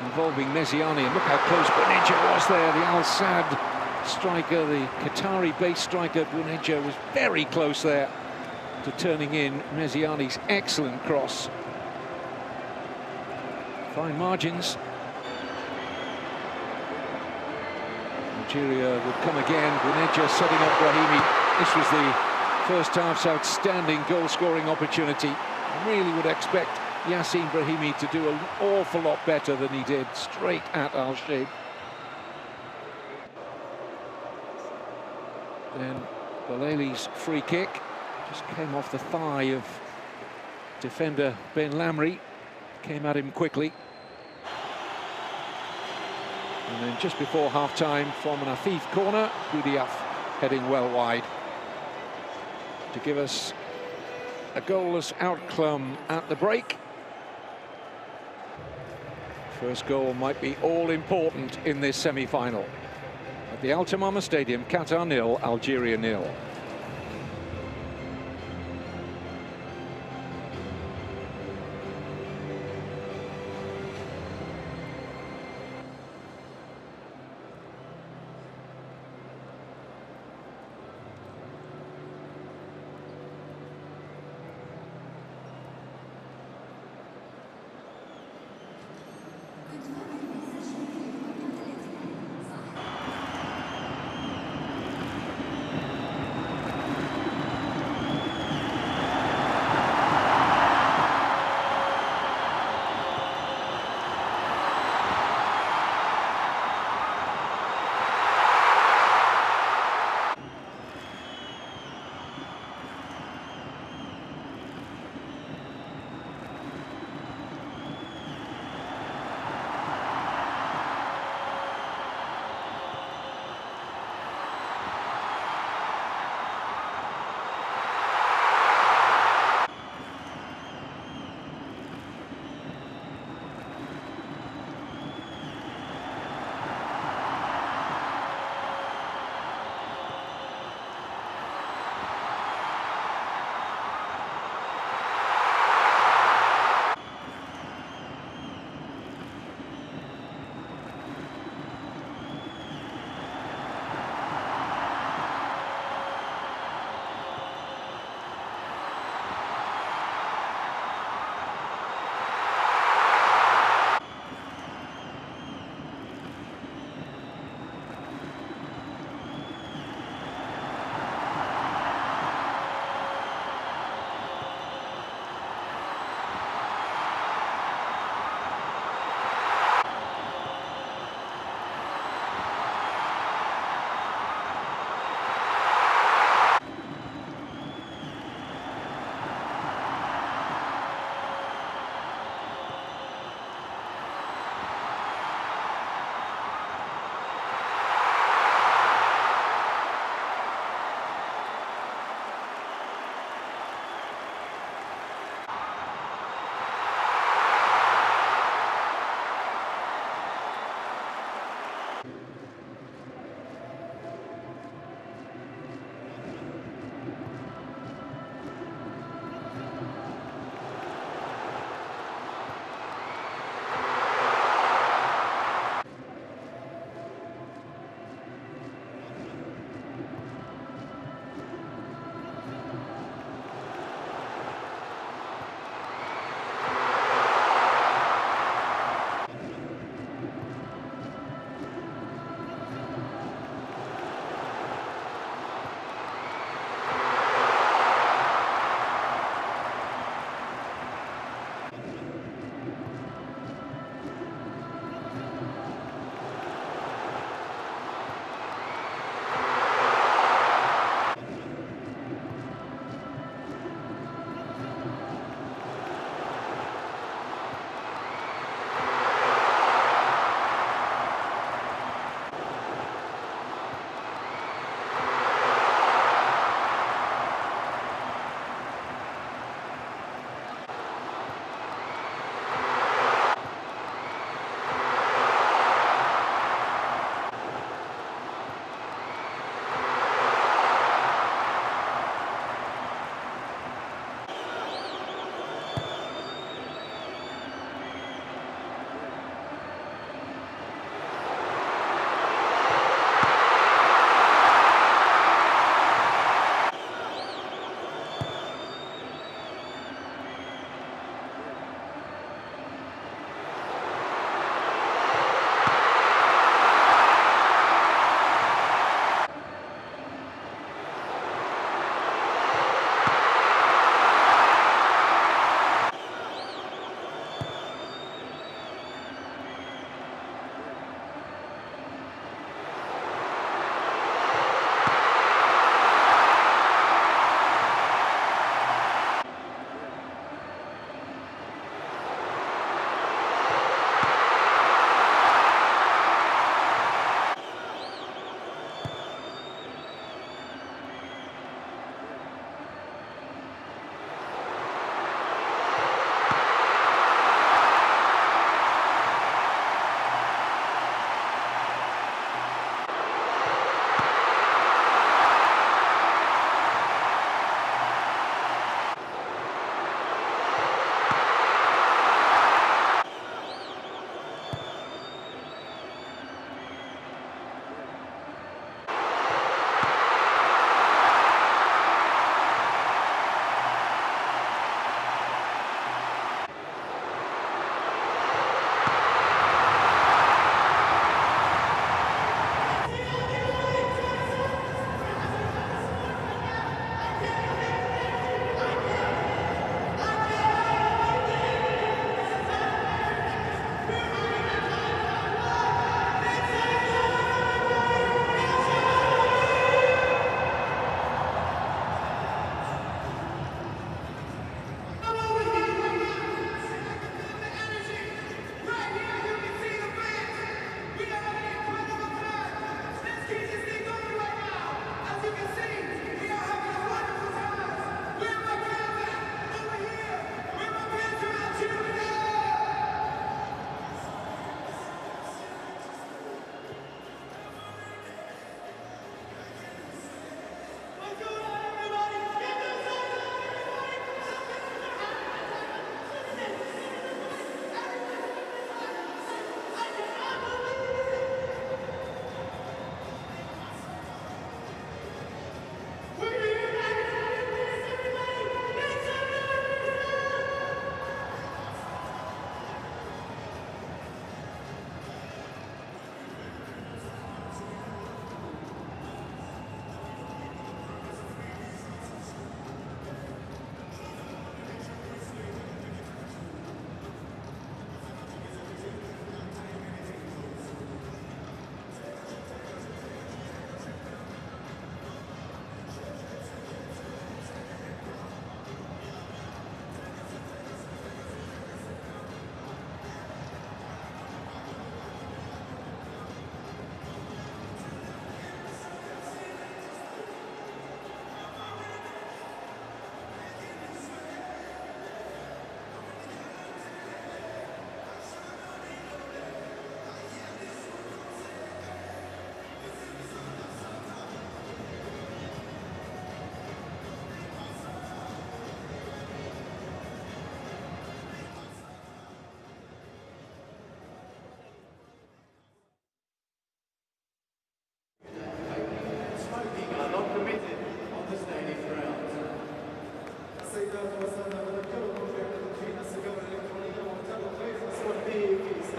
involving Meziani, and look how close Bounedjah was there. The Al Sadd striker, the Qatari-based striker, Bounedjah, was very close there to turning in Meziani's excellent cross. Fine margins. Algeria would come again. Bounedjah setting up Brahimi. This was the first half's outstanding goal-scoring opportunity. I really would expect Yassine Brahimi to do an awful lot better than he did, straight at Al-Sheikh. Then Belali's free kick just came off the thigh of defender Ben Lamry, came at him quickly. And then just before half-time, from an Afif corner, Boudiaf heading well wide to give us a goalless outcome at the break. First goal might be all-important in this semi-final. At the Al Tamama Stadium, Qatar 0, Algeria 0.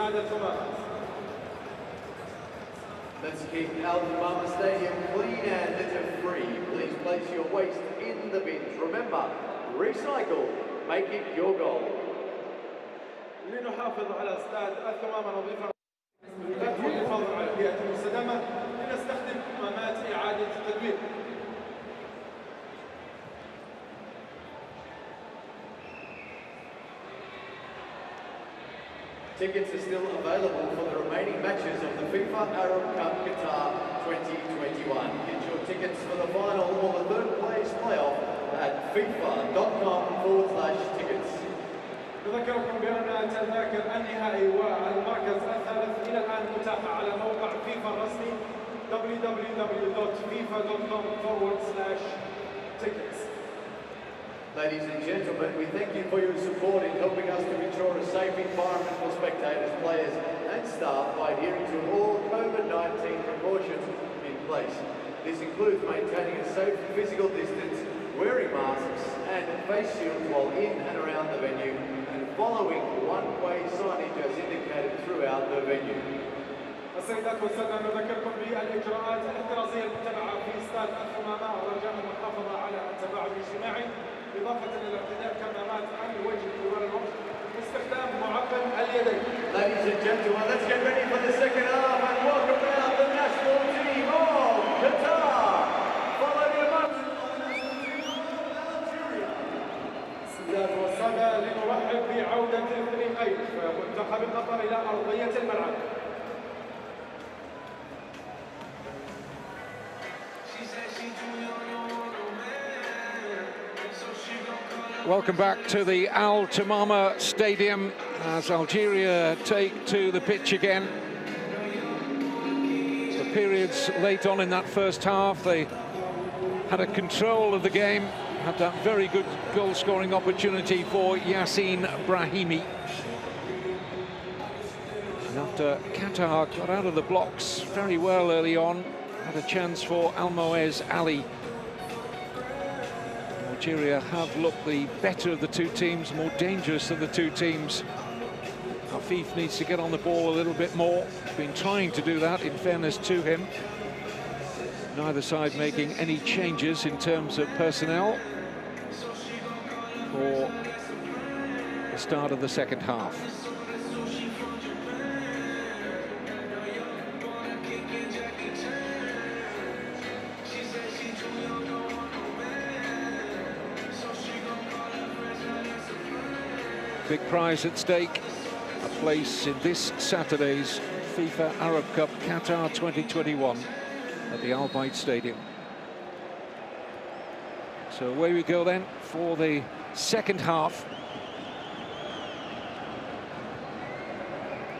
اتحاد الثمانية. Let's keep Al Tamama Stadium clean and litter-free. Please place your waste in the bins. Remember, recycle, make it your goal. لنحافظ على استاد الثمامة نظيفا والحفاظ على البيئة المستدامة لنستخدم قمامات إعادة التدوير. Tickets are still available for the remaining matches of the FIFA Arab Cup Qatar 2021. Get your tickets for the final or the third place playoff at fifa.com/tickets. نذكركم بأن تذاكر النهائي والمركز الثالث إلى الآن متاحة على موقع فيفا الرسمي www.fifa.com/tickets. Ladies and gentlemen, we thank you for your support in helping us to ensure a safe environment for spectators, players and staff by adhering to all COVID-19 precautions in place. This includes maintaining a safe physical distance, wearing masks and face shields while in and around the venue, and following one-way signage as indicated throughout the venue. السيدات والسادة نذكركم بالإجراءات الاحترازية المتبعة في استاد الثمامة ورجاء المحافظة على التباعد الاجتماعي إضافة إلى ارتداء كمامات الوجه طوال الوقت واستخدام معقم اليدين. Ladies and gentlemen, let's get ready for the second half and welcome out the national team of Qatar. Follow the emotion of the national team of Algeria. السيدات والسادة لنرحب بعودة الفريقين منتخب قطر إلى أرضية الملعب. Welcome back to the Al Tamama Stadium as Algeria take to the pitch again. The periods late on in that first half, they had a control of the game, had that very good goal-scoring opportunity for Yassine Brahimi. And after Qatar got out of the blocks very well early on, had a chance for Almoez Ali. Algeria have looked the better of the two teams, more dangerous of the two teams. Afif needs to get on the ball a little bit more. He's been trying to do that, in fairness to him. Neither side making any changes in terms of personnel for the start of the second half. Big prize at stake, a place in this Saturday's FIFA Arab Cup Qatar 2021 at the Al Bayt Stadium. So away we go then for the second half,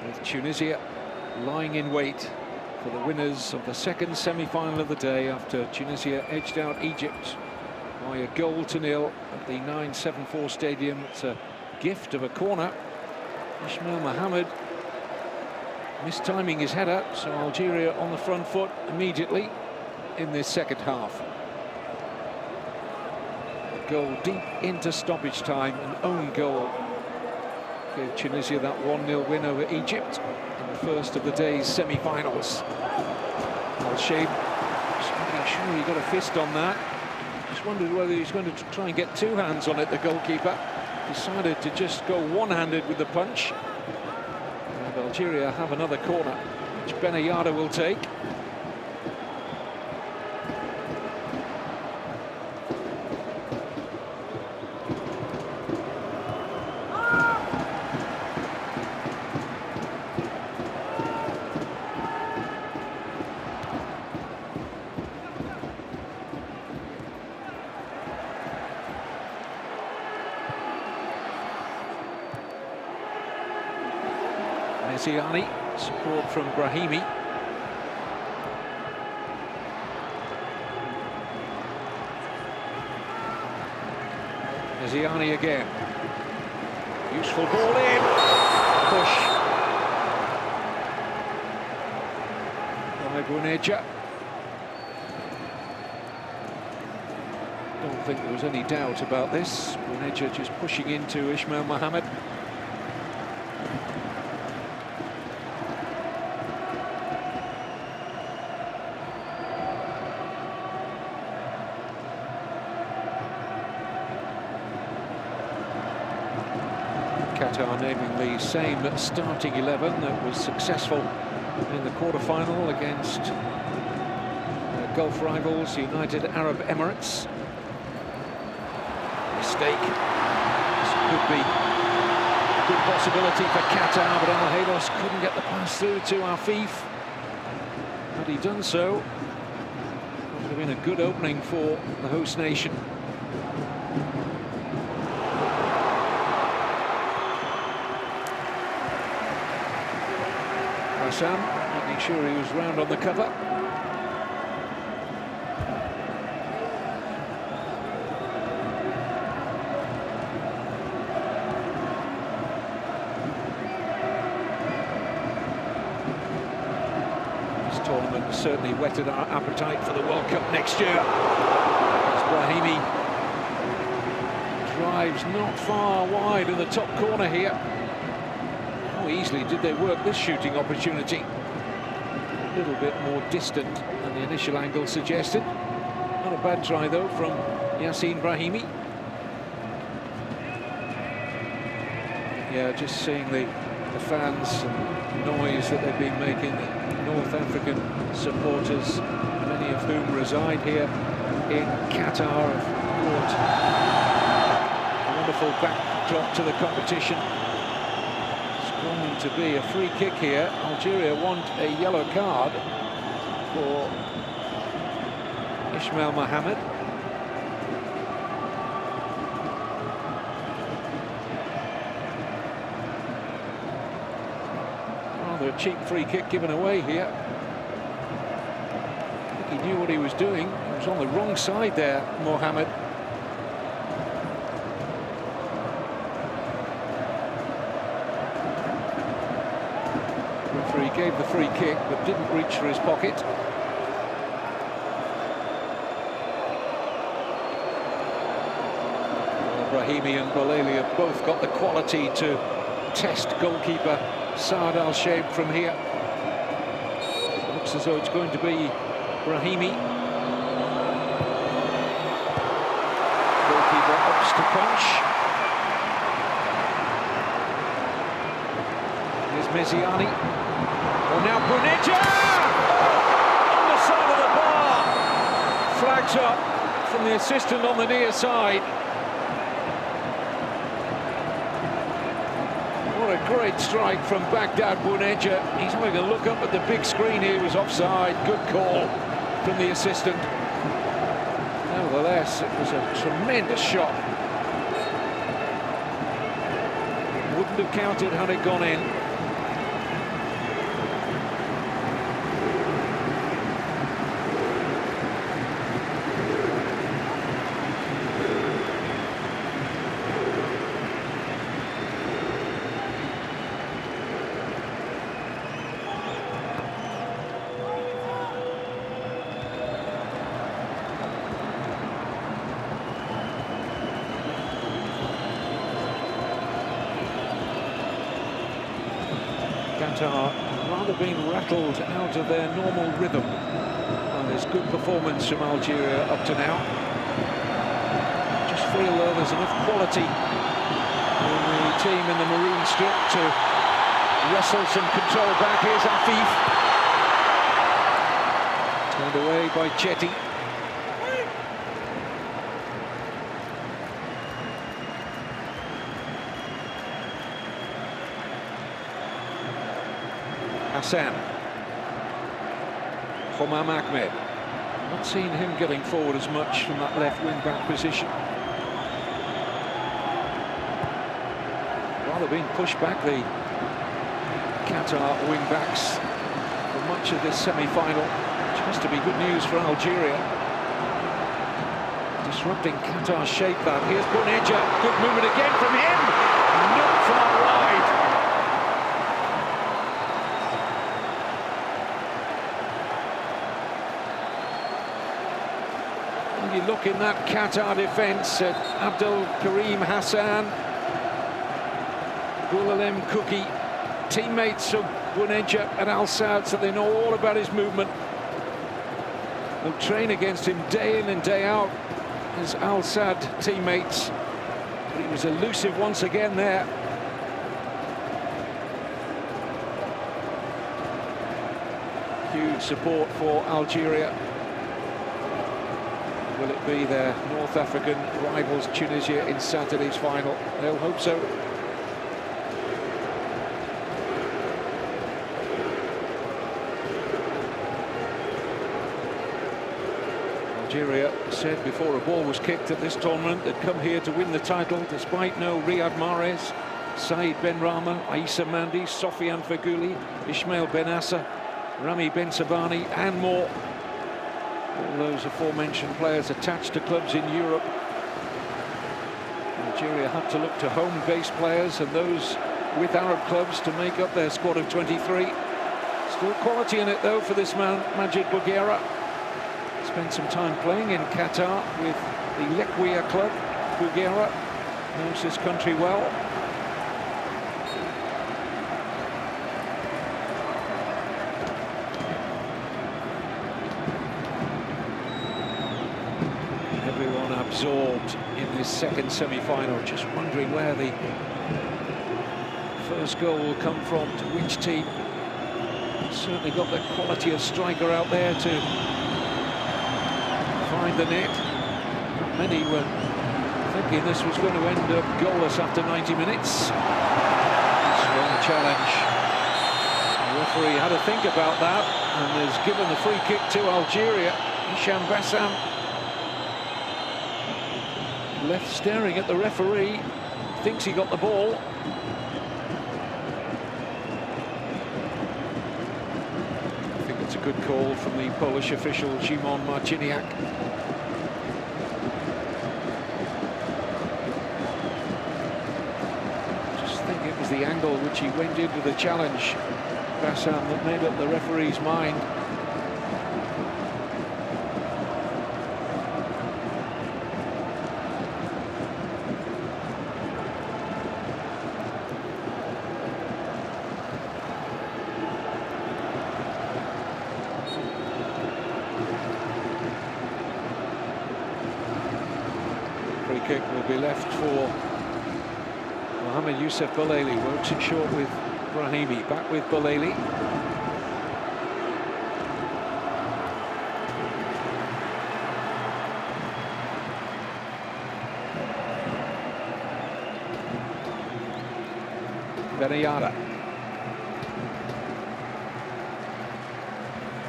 with Tunisia lying in wait for the winners of the second semi-final of the day after Tunisia edged out Egypt by a 1-0 at the 974 Stadium. It's a gift of a corner. Ismail Mohammed mistiming his header, so Algeria on the front foot immediately in this second half. A goal deep into stoppage time, an own goal gave Tunisia that 1-0 win over Egypt in the first of the day's semi-finals. Al-Sheikh just making sure he got a fist on that. Just wondered whether he was going to try and get two hands on it, the goalkeeper. Decided to just go one-handed with the punch. And Algeria have another corner, which Benayada will take. Ziani, support from Brahimi. Ziani again. Useful ball in. Push by Buneja. Don't think there was any doubt about this. Buneja just pushing into Ismail Mohammed. Qatar naming the same starting 11 that was successful in the quarter-final against Gulf rivals United Arab Emirates. Mistake. This could be a good possibility for Qatar, but Al-Haydos couldn't get the pass through to Afif. Had he done so, it would have been a good opening for the host nation. Hassan making sure he was round on the cover. This tournament certainly whetted our appetite for the World Cup next year. As Brahimi drives not far wide in the top corner here. How easily did they work this shooting opportunity? A little bit more distant than the initial angle suggested. Not a bad try though from Yassin Brahimi. Yeah, just seeing the fans and noise that they've been making, the North African supporters, many of whom reside here in Qatar, have brought a wonderful backdrop to the competition. Going to be a free kick here. Algeria want a yellow card for Ismail Mohammed. Rather a cheap free kick given away here. I think he knew what he was doing. He was on the wrong side there, Mohammed. He gave the free kick but didn't reach for his pocket. Well, Brahimi and Boleli have both got the quality to test goalkeeper Saad Al-Sheikh from here. Looks as though it's going to be Brahimi. Goalkeeper opts to punch. Here's Meziani. Well, now Bounedjah! On the side of the bar! Flags up from the assistant on the near side. What a great strike from Baghdad Bounedjah. He's having a look up at the big screen here. He was offside. Good call from the assistant. Nevertheless, it was a tremendous shot. Wouldn't have counted had it gone in. Qatar rather being rattled out of their normal rhythm. Well, there's good performance from Algeria up to now. Just feel there's enough quality in the team in the maroon strip to wrestle some control back. Here's Afif. Turned away by Chetty. Hassan. Homam Ahmed. Not seen him getting forward as much from that left wing-back position. Rather being pushed back, the Qatar wing-backs for much of this semi-final, which has to be good news for Algeria. Disrupting Qatar's shape, that. Here's Bounedjah. Good movement again from him. Not far wide. You look in that Qatar defence at Abdul Karim Hassan, Goulalem Kuki, teammates of Bounedjah at Al Saad, so they know all about his movement. They'll train against him day in and day out as Al Saad teammates. But he was elusive once again there. huge support for Algeria. Will it be their North African rivals Tunisia in Saturday's final? They'll hope so. Algeria said before a ball was kicked at this tournament they'd come here to win the title despite no Riyad Mahrez, Saïd Benrahma, Aïssa Mandi, Sofiane Feghouli, Ismail Benassa, Rami Bensabani and more. All those aforementioned players attached to clubs in Europe. Algeria had to look to home-based players and those with Arab clubs to make up their squad of 23. Still quality in it though for this man, Majid Bouguera. Spent some time playing in Qatar with the Lekwia club. Bouguera knows this country well. Everyone absorbed in this second semi-final, just wondering where the first goal will come from, to which team. Certainly got the quality of striker out there to find the net. Many were thinking this was going to end up goalless after 90 minutes. Strong challenge. The referee had to think about that and has given the free kick to Algeria. Hicham Bassam left staring at the referee, thinks he got the ball. I think it's a good call from the Polish official Szymon Marciniak. Just think it was the angle which he went into the challenge, Bassam, that made up the referee's mind. Kick will be left for Mohamed Youssef Boulaili. Works it short with Brahimi. Back with Boulaili. Benayada.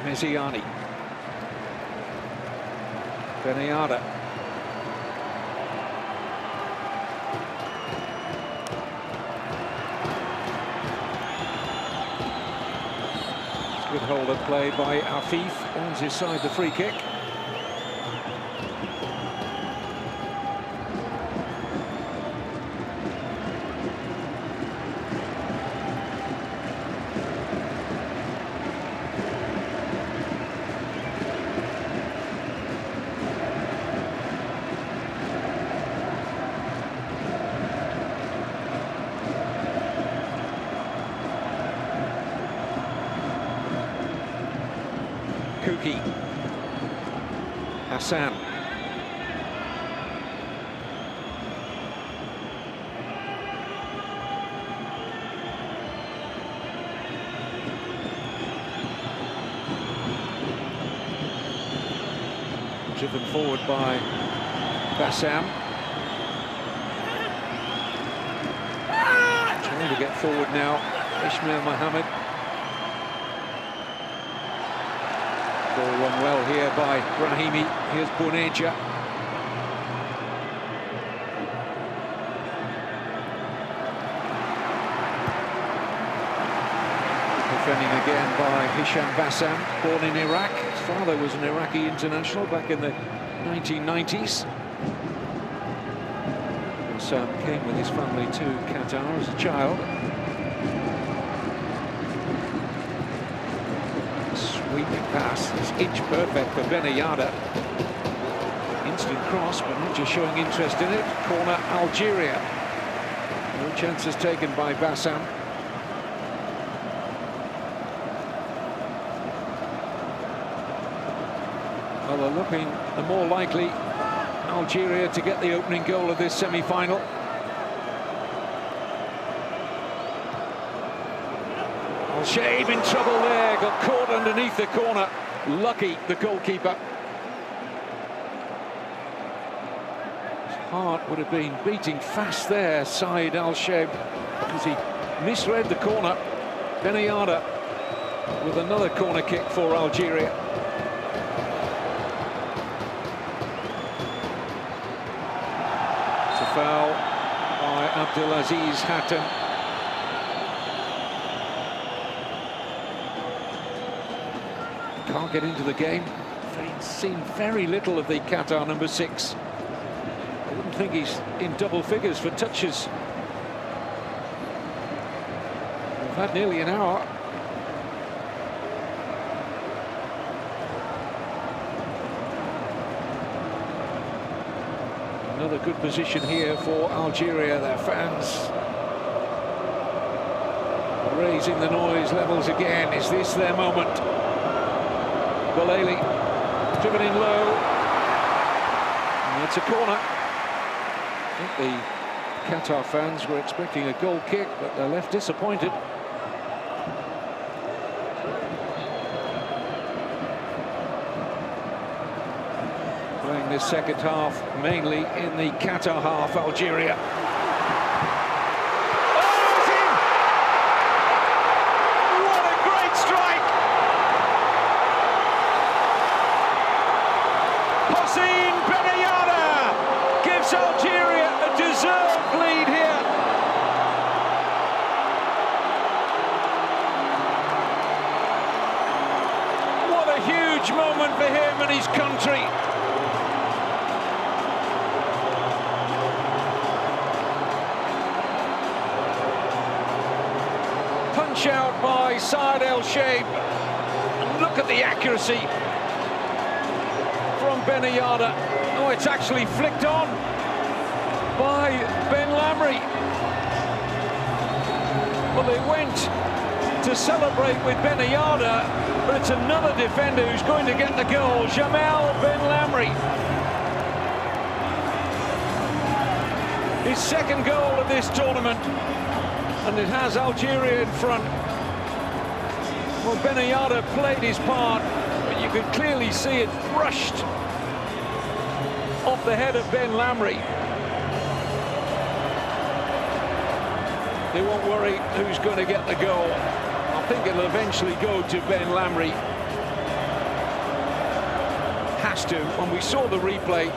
Mesiani. Benayada. Good hold up play by Afif, earns his side the free kick. Kuki. Hassan. Driven forward by Bassam. Trying to get forward now, Ismail Mohammed. Ball run well here by Brahimi. Here's Bourneja. Defending again by Hicham Bassam, born in Iraq. His father was an Iraqi international back in the 1990s. Bassam came with his family to Qatar as a child. Sweeping pass, it's inch perfect for Benayada. Instant cross, but not just showing interest in it. Corner Algeria. No chances taken by Bassam. Well, they're looking the more likely Algeria to get the opening goal of this semi-final. Al-Shaib in trouble there, got caught underneath the corner. Lucky, the goalkeeper. His heart would have been beating fast there, Saeed Al-Shaib, because he misread the corner. Benayada with another corner kick for Algeria. It's a foul by Abdelaziz Hatem. Can't get into the game. He's seen very little of the Qatar number 6. I wouldn't think he's in double figures for touches. We've had nearly an hour. Another good position here for Algeria. Their fans raising the noise levels again. Is this their moment? Boleli driven in low. And it's a corner. I think the Qatar fans were expecting a goal kick, but they're left disappointed. Playing this second half mainly in the Qatar half, Algeria. Algeria a deserved lead here. What a huge moment for him and his country. Punch out by Saeed Al-Shaib. And look at the accuracy from Benayada. Oh, it's actually flicked on by Ben Lamry. Well, they went to celebrate with Benayada, but it's another defender who's going to get the goal, Jamal Ben Lamry. His second goal of this tournament, and it has Algeria in front. Well, Benayada played his part, but you could clearly see it brushed off the head of Ben Lamry. They won't worry who's going to get the goal. I think it'll eventually go to Ben Lamry. Has to. When we saw the replay,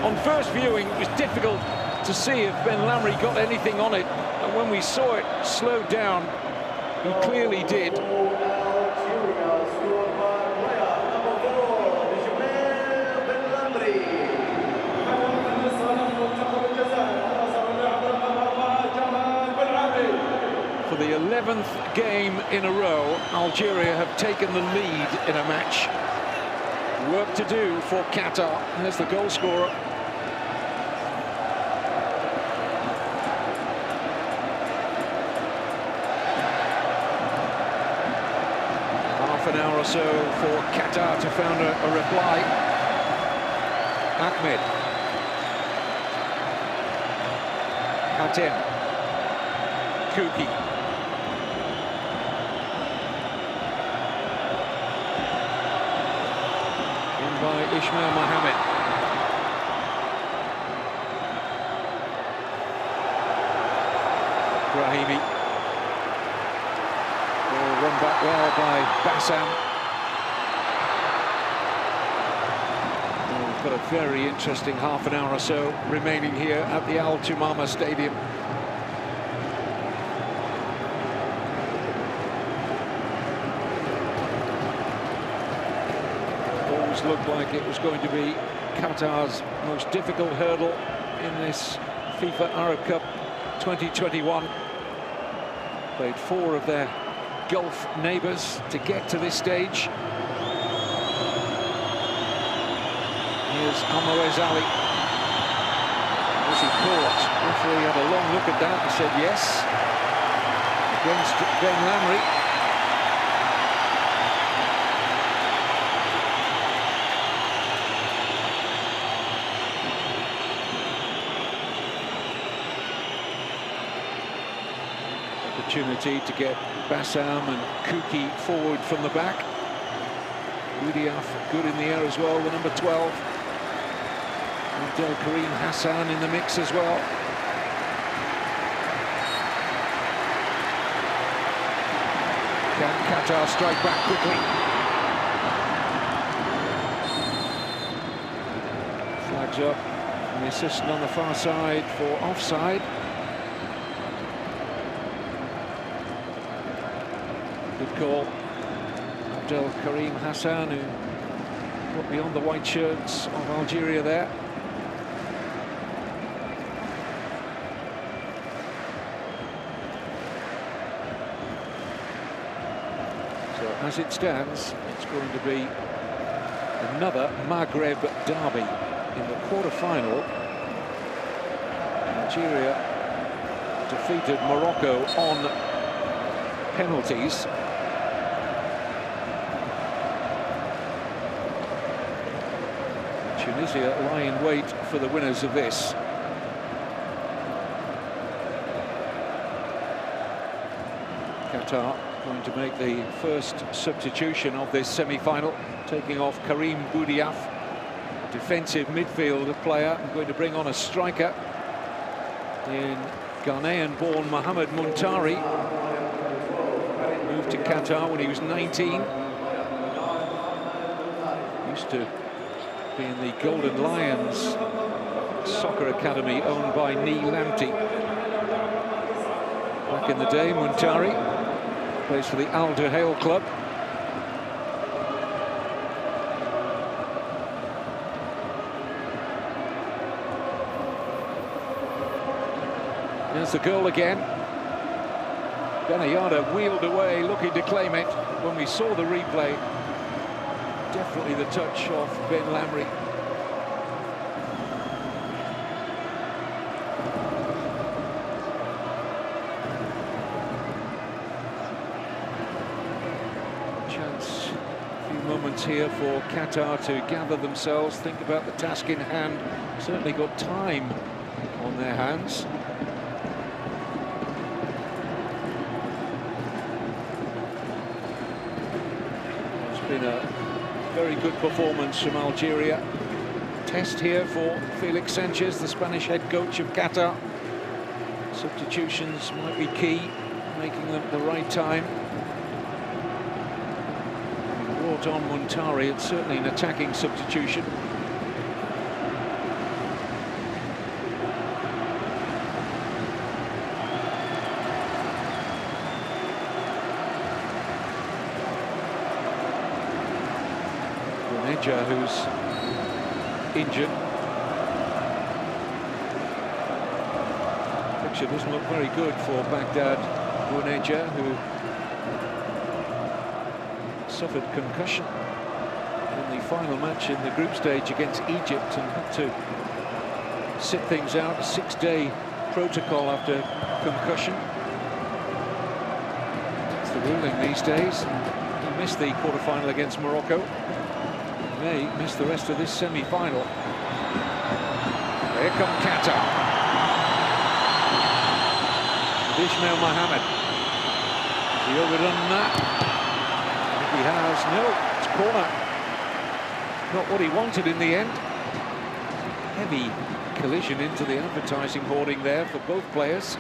on first viewing, it was difficult to see if Ben Lamry got anything on it. And when we saw it slowed down, he clearly did. For the 11th game in a row, Algeria have taken the lead in a match. Work to do for Qatar. There's the goal scorer. Half an hour or so for Qatar to find a reply. Ahmed. Hatem. Kuki. By Ismail Mohammed. Brahimi. Run back well by Bassam. We've got a very interesting half an hour or so remaining here at the Al Tumama Stadium. Looked like it was going to be Qatar's most difficult hurdle in this FIFA Arab Cup 2021. Played 4 of their Gulf neighbours to get to this stage. Here's Almoez Ali. Was he caught? Referee had a long look at that and said yes. Against Ben Lamry. opportunity to get Bassam and Kuki forward from the back. Boudiaf good in the air as well, the number 12. Abdel Karim Hassan in the mix as well. Can Qatar strike back quickly? Flags up from the assistant on the far side for offside. Good call. Abdel Karim Hassan, who got beyond the white shirts of Algeria there. So as it stands, it's going to be another Maghreb derby in the quarter-final. Algeria defeated Morocco on penalties. Tunisia lie in wait for the winners of this. Qatar going to make the first substitution of this semi-final, taking off Karim Boudiaf, a defensive midfield player, and going to bring on a striker in Ghanaian-born Mohamed Muntari. Moved to Qatar when he was 19. Used to be in the Golden Lions soccer academy owned by Nee Lamptey. Back in the day, Muntari plays for the Al Duhail club. There's the goal again. Benayada wheeled away, looking to claim it. When we saw the replay, definitely the touch of Ben Lamry. Chance, a few moments here for Qatar to gather themselves, think about the task in hand. Certainly got time on their hands. Been a very good performance from Algeria. Test here for Felix Sanchez, the Spanish head coach of Qatar. Substitutions might be key, making them at the right time. Brought on Muntari, it's certainly an attacking substitution. Who's injured. Picture doesn't look very good for Baghdad Bouneja, who suffered concussion in the final match in the group stage against Egypt and had to sit things out, a 6-day protocol after concussion. It's the ruling these days. He missed the quarter-final against Morocco. May miss the rest of this semi-final. Here come Qatar. Ismail Mohammed. Has he overdone that? I think he has. No, it's corner. Not what he wanted in the end. Heavy collision into the advertising hoarding there for both players.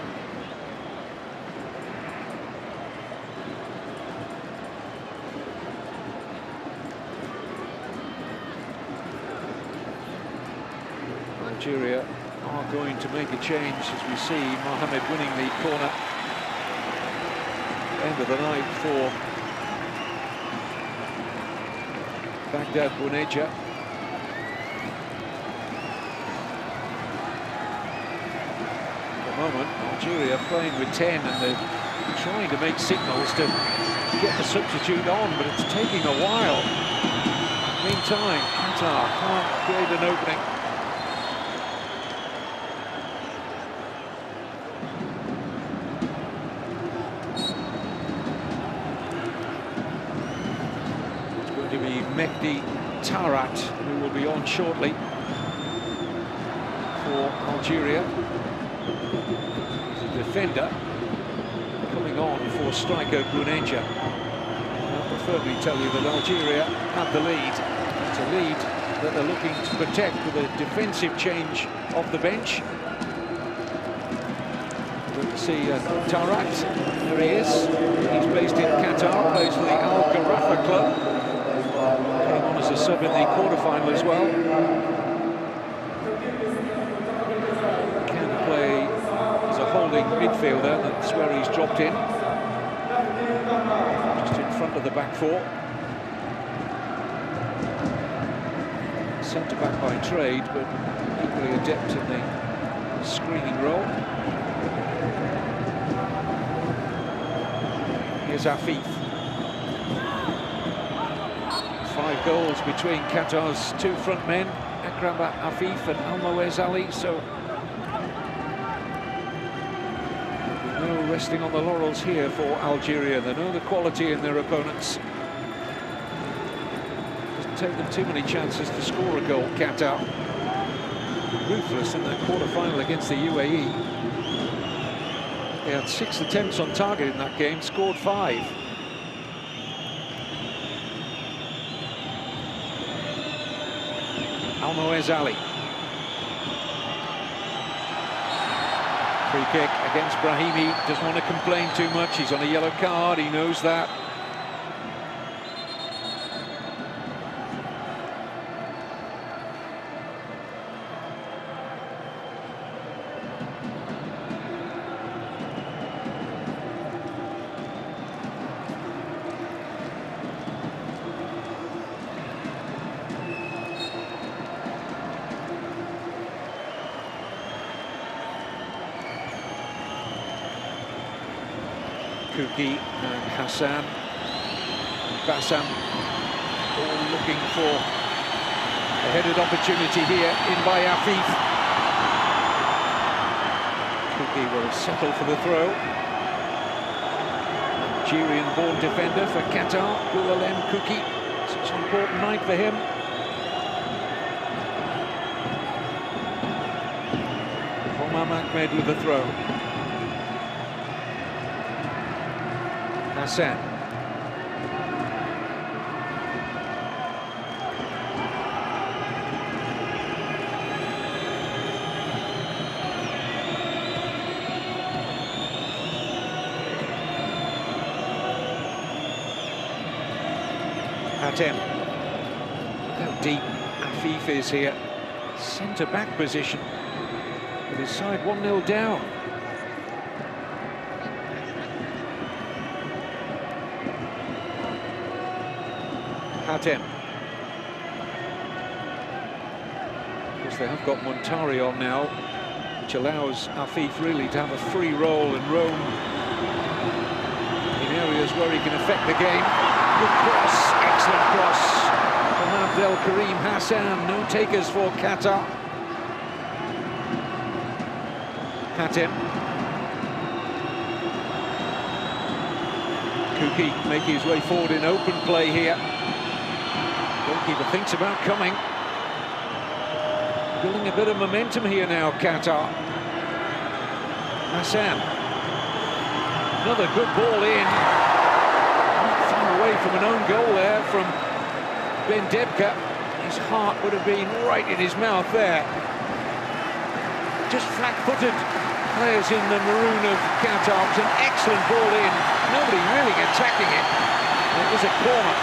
Algeria are going to make a change as we see Mohammed winning the corner. End of the night for Baghdad Bouneja. At the moment, Algeria playing with 10 and they're trying to make signals to get the substitute on, but it's taking a while. Meantime, Qatar can't create an opening. Mehdi Tarat, who will be on shortly for Algeria. He's a defender, coming on for striker Brunenja. I'll preferably tell you that Algeria have the lead. It's a lead that they're looking to protect with a defensive change off the bench. Good to see Tarat. There he is. He's based in Qatar, plays for the Al club. Came on as a sub in the quarter-final as well. Can play as a holding midfielder, that's where he's dropped in. Just in front of the back four. Centre-back by trade, but equally adept in the screening role. Here's Afif. 5 goals between Qatar's two front men, Akraba Afif and Almoez Ali, so no resting on the laurels here for Algeria. They know the quality in their opponents. Doesn't take them too many chances to score a goal, Qatar. Ruthless in that quarter-final against the UAE. They had 6 attempts on target in that game, scored 5. Almoez Ali. Free kick against Brahimi. Doesn't want to complain too much. He's on a yellow card. He knows that. Kuki and Hassan and Bassam all looking for a headed opportunity here in by Afif. Kuki will settle for the throw. Algerian-born defender for Qatar, Goulalem Kuki. Such an important night for him. Omar Ahmed with the throw. Hassan. Hatem. Look how deep Afif is here. Centre-back position. With his side 1-0 down. Hatem. Of course, they have got Montari on now, which allows Afif really to have a free roll and roam in areas where he can affect the game. Good cross, excellent cross from Abdel Karim Hassan. No takers for Qatar. Hatem. Kuki making his way forward in open play here. Goalkeeper thinks about coming. Building a bit of momentum here now, Qatar. Hassan. Another good ball in. Not far away from an own goal there from Ben Debka. His heart would have been right in his mouth there. Just flat-footed players in the maroon of Qatar. It was an excellent ball in. Nobody really attacking it. It was a corner.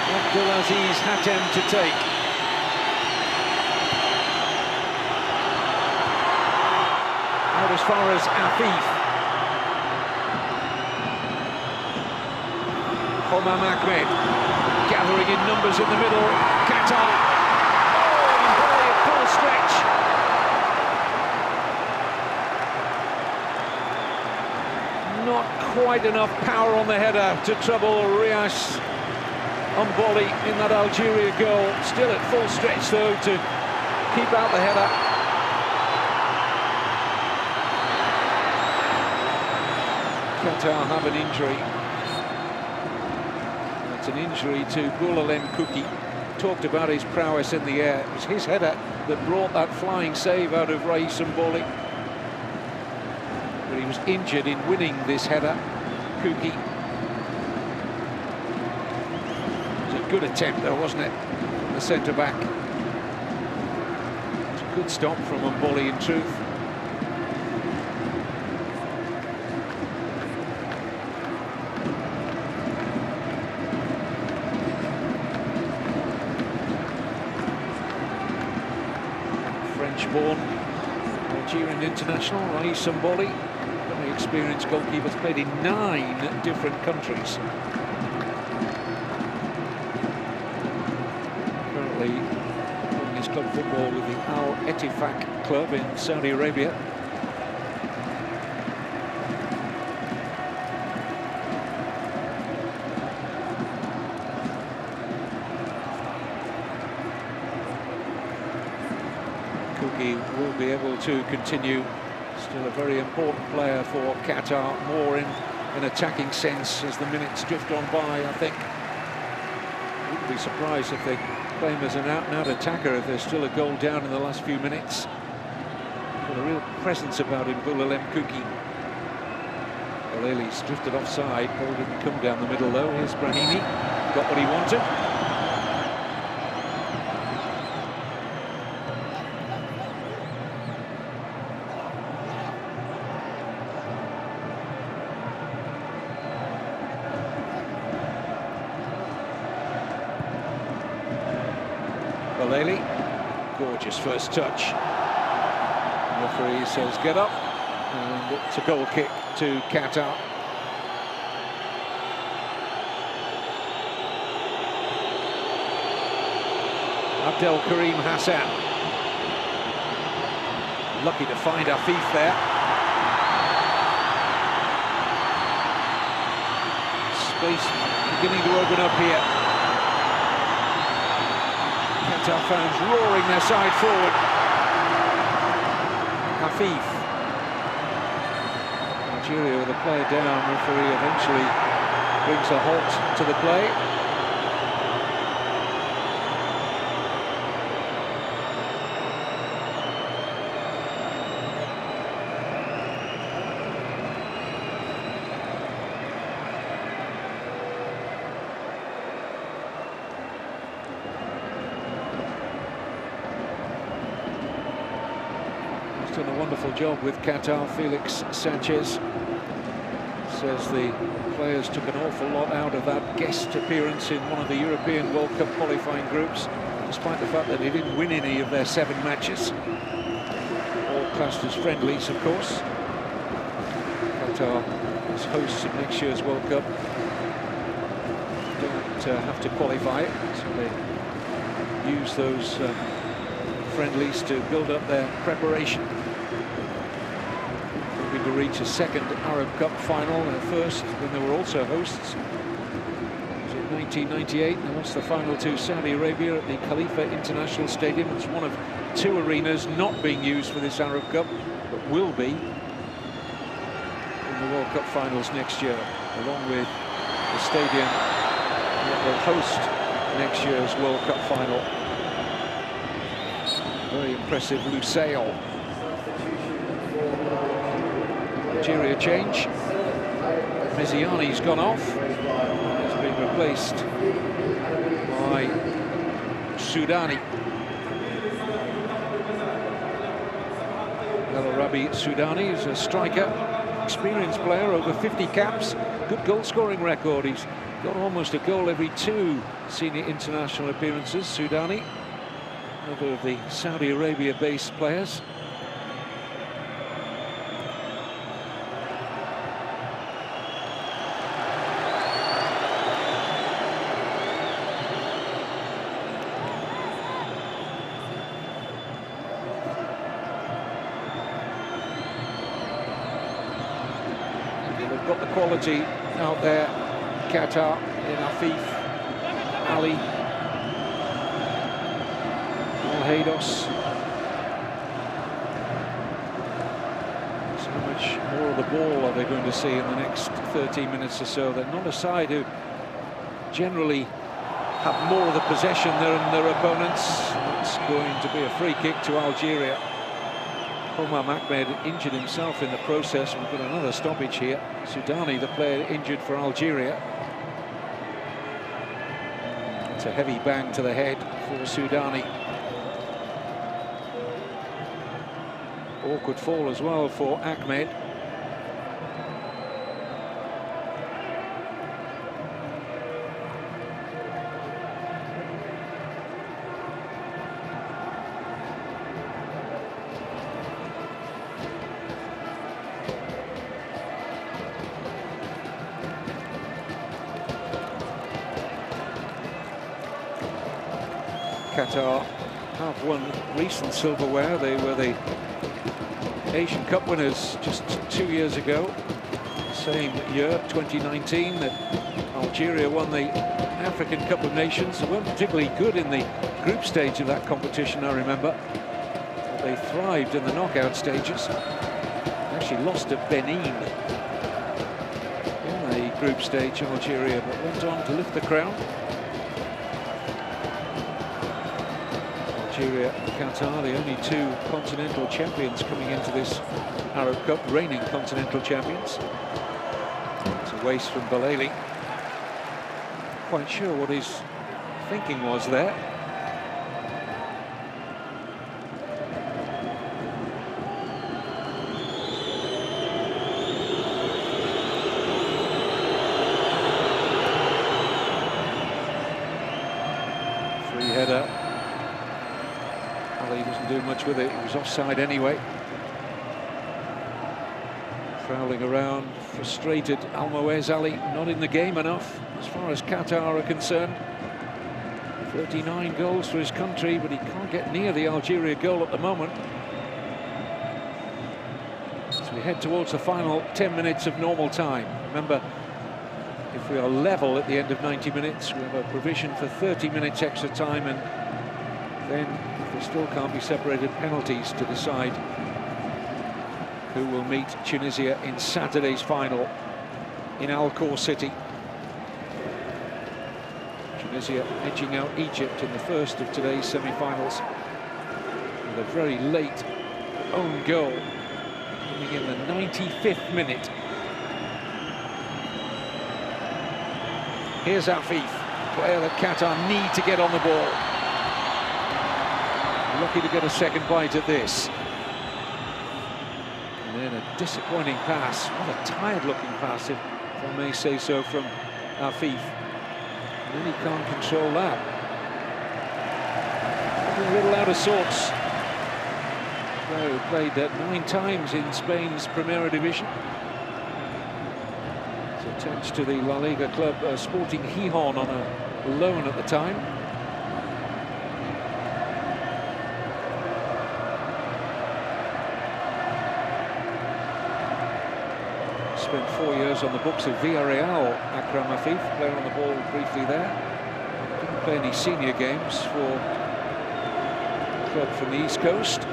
Abdulaziz Hatem to take. Out as far as Afif. Omar Ahmed gathering in numbers in the middle. Qatar. Oh, and volley at full stretch. Not quite enough power on the header to trouble Rias Mboli in that Algeria goal. Still at full stretch though to keep out the header. Qatar have an injury. It's an injury to Goulalem Kuki. Talked about his prowess in the air. It was his header that brought that flying save out of Rais Mboli. But he was injured in winning this header, Kuki. It was a good attempt though, wasn't it, from the centre-back. It's a good stop from Mboli in truth. French-born Algerian international, Rais Mboli, very experienced goalkeeper, has played in 9 different countries. Currently playing his club football with the Al Ettifaq club in Saudi Arabia. Will be able to continue. Still a very important player for Qatar, more in an attacking sense as the minutes drift on by, I think. Wouldn't be surprised if they claim as an out-and-out attacker if there's still a goal down in the last few minutes. Got a real presence about him, Boulalem Kuki. Aleli's drifted offside. Ball didn't come down the middle though. Here's Brahimi, got what he wanted. Gorgeous first touch. The referee says get up, and it's a goal kick to Qatar. Abdel Karim Hassan. Lucky to find Afif there. Space beginning to open up here. Qatar fans roaring their side forward. Afif. Algeria with a player down. Referee eventually brings a halt to the play. Done a wonderful job with Qatar. Felix Sanchez says the players took an awful lot out of that guest appearance in one of the European World Cup qualifying groups, despite the fact that they didn't win any of their 7 matches, all classed as friendlies, of course. Qatar as hosts of next year's World Cup don't have to qualify it, so they use those friendlies to build up their preparation. Hoping to reach a 2nd Arab Cup final, their first when they were also hosts. It was in 1998, they lost the final to Saudi Arabia at the Khalifa International Stadium. It's one of 2 arenas not being used for this Arab Cup, but will be in the World Cup finals next year, along with the stadium that will host next year's World Cup final. Very impressive Lusail. Algeria change. Meziani's gone off. He's been replaced by Soudani. El Arabi Soudani is a striker, experienced player, over 50 caps, good goal-scoring record. He's got almost a goal every 2 senior international appearances, Soudani. Another of the Saudi Arabia-based players. They've got the quality out there, Qatar, in Afif, Ali, Haydos. So much more of the ball are they going to see in the next 13 minutes or so? They're not a side who generally have more of the possession than their opponents. It's going to be a free kick to Algeria. Ahmed injured himself in the process. We've got another stoppage here. Soudani, the player injured for Algeria. It's a heavy bang to the head for Soudani. Awkward fall as well for Ahmed. Qatar have won recent silverware. They were the Asian Cup winners just 2 years ago. Same year, 2019, that Algeria won the African Cup of Nations. They weren't particularly good in the group stage of that competition, I remember. But they thrived in the knockout stages. They actually lost to Benin in the group stage, Algeria, but went on to lift the crown. Algeria and Qatar, the only two continental champions coming into this Arab Cup, reigning continental champions. It's a waste from Balali. Quite sure what his thinking was there. Free header. He doesn't do much with it. He was offside anyway. Prowling around, frustrated. Almoez Ali not in the game enough as far as Qatar are concerned. 39 goals for his country, but he can't get near the Algeria goal at the moment. So we head towards the final 10 minutes of normal time. Remember, if we are level at the end of 90 minutes, we have a provision for 30 minutes extra time, and then there still can't be separated penalties to decide who will meet Tunisia in Saturday's final in Al Khor City. Tunisia edging out Egypt in the first of today's semi-finals with a very late own goal coming in the 95th minute. Here's Afif, player that Qatar need to get on the ball. Lucky to get a second bite at this. And then a disappointing pass. What a tired-looking pass, if I may say so, from Afif. And then he can't control that. A little out of sorts. Player who played 9 times in Spain's Primera Division. He's attached to the La Liga club Sporting Gijón on a loan at the time. Spent 4 years on the books of Villarreal, Akram Afif, playing on the ball briefly there. Didn't play any senior games for a club from the East Coast.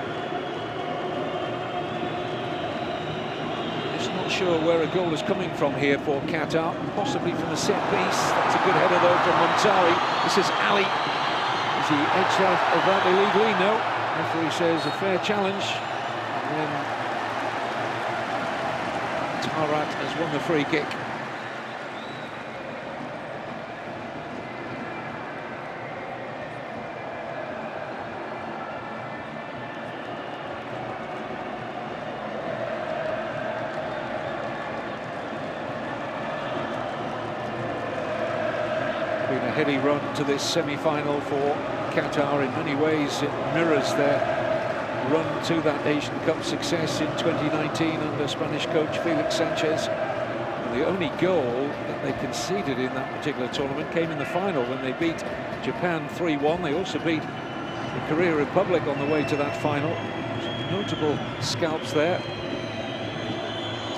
Just not sure where a goal is coming from here for Qatar, possibly from a set piece. That's a good header though from Montari. This is Ali. Is he edged out of that illegally? No. Referee says a fair challenge. And then Tarat has won the free kick. Been a heady run to this semi-final for Qatar. In many ways it mirrors their run to that Asian Cup success in 2019 under Spanish coach Felix Sanchez. And the only goal that they conceded in that particular tournament came in the final when they beat Japan 3-1. They also beat the Korea Republic on the way to that final. Some notable scalps there.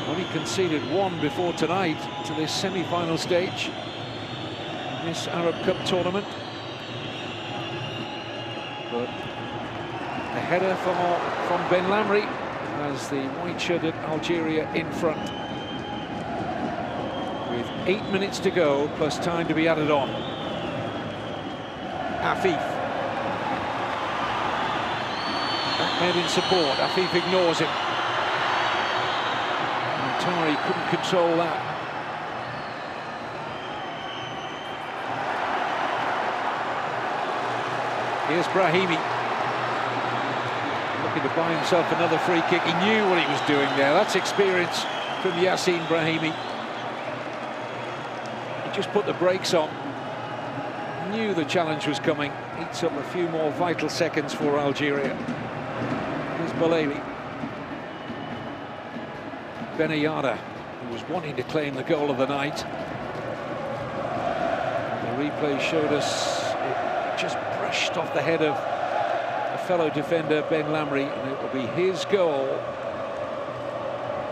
Only conceded 1 before tonight to this semi-final stage in this Arab Cup tournament. But a header from Ben Lamry has the white-shirted Algeria in front. With 8 minutes to go, plus time to be added on. Afif. Ahmed in support. Afif ignores him. Tari couldn't control that. Here's Brahimi. Looking to buy himself another free kick. He knew what he was doing there. That's experience from Yassine Brahimi. He just put the brakes on. Knew the challenge was coming. Eats up a few more vital seconds for Algeria. Here's Baleli. Benayada, who was wanting to claim the goal of the night. The replay showed us it just brushed off the head of a fellow defender, Ben Lamry, and it will be his goal,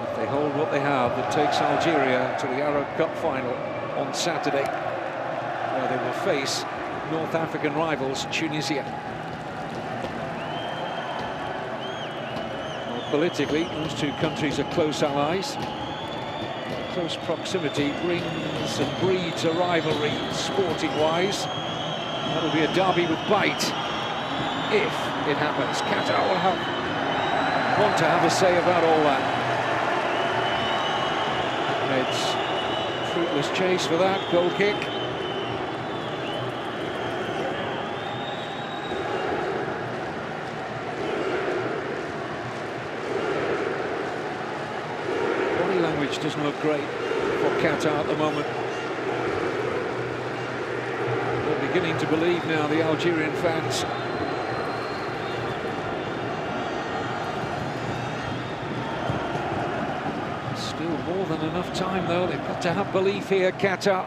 if they hold what they have, that takes Algeria to the Arab Cup final on Saturday, where they will face North African rivals Tunisia. Politically, those two countries are close allies. Close proximity brings and breeds a rivalry, sporting-wise. That'll be a derby with bite, if it happens. Qatar will want to have a say about all that. Ahmed's fruitless chase for that, goal kick. Doesn't look great for Qatar at the moment. They're beginning to believe now, the Algerian fans. Still more than enough time though. They've got to have belief here, Qatar.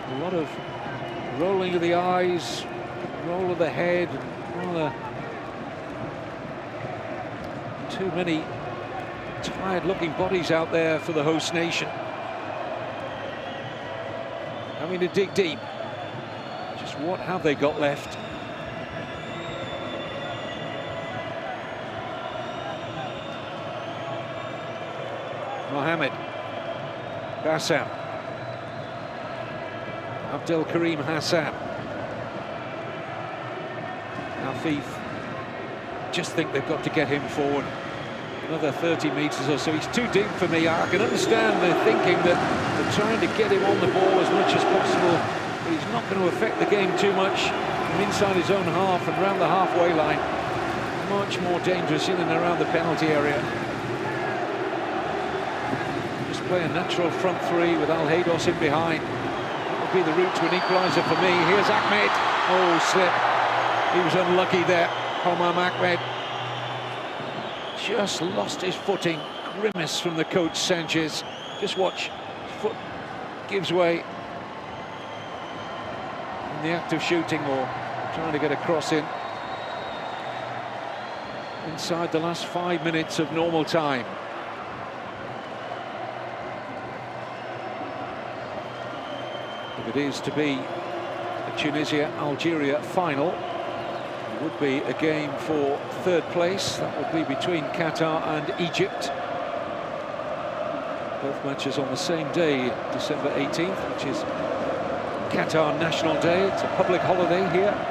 A lot of rolling of the eyes, roll of the head, rather too many tired-looking bodies out there for the host nation. Having to dig deep. Just what have they got left? Mohamed Bassam, Abdel Karim Hassan, Afif. Just think they've got to get him forward. Another 30 metres or so. He's too deep for me. I can understand the thinking that they're trying to get him on the ball as much as possible, but he's not going to affect the game too much from inside his own half and round the halfway line. Much more dangerous in and around the penalty area. Just play a natural front three with Al Haydos in behind. That would be the route to an equaliser for me. Here's Ahmed. Oh, slip. He was unlucky there. Homam Ahmed just lost his footing. Grimace from the coach Sanchez. Just watch, foot gives way in the act of shooting or trying to get a cross in inside the last 5 minutes of normal time. If it is to be a Tunisia-Algeria final, would be a game for third place. That would be between Qatar and Egypt. Both matches on the same day, December 18th, which is Qatar National Day. It's a public holiday here.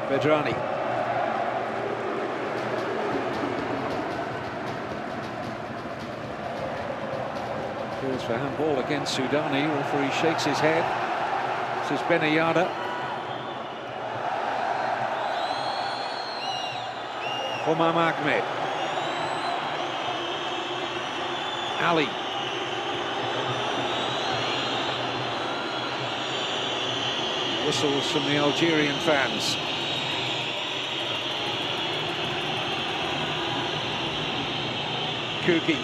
Bedrani. Calls for handball against Soudani. Referee shakes his head. This is Benayada. Homam Ahmed. Ali. Whistles from the Algerian fans. Kuki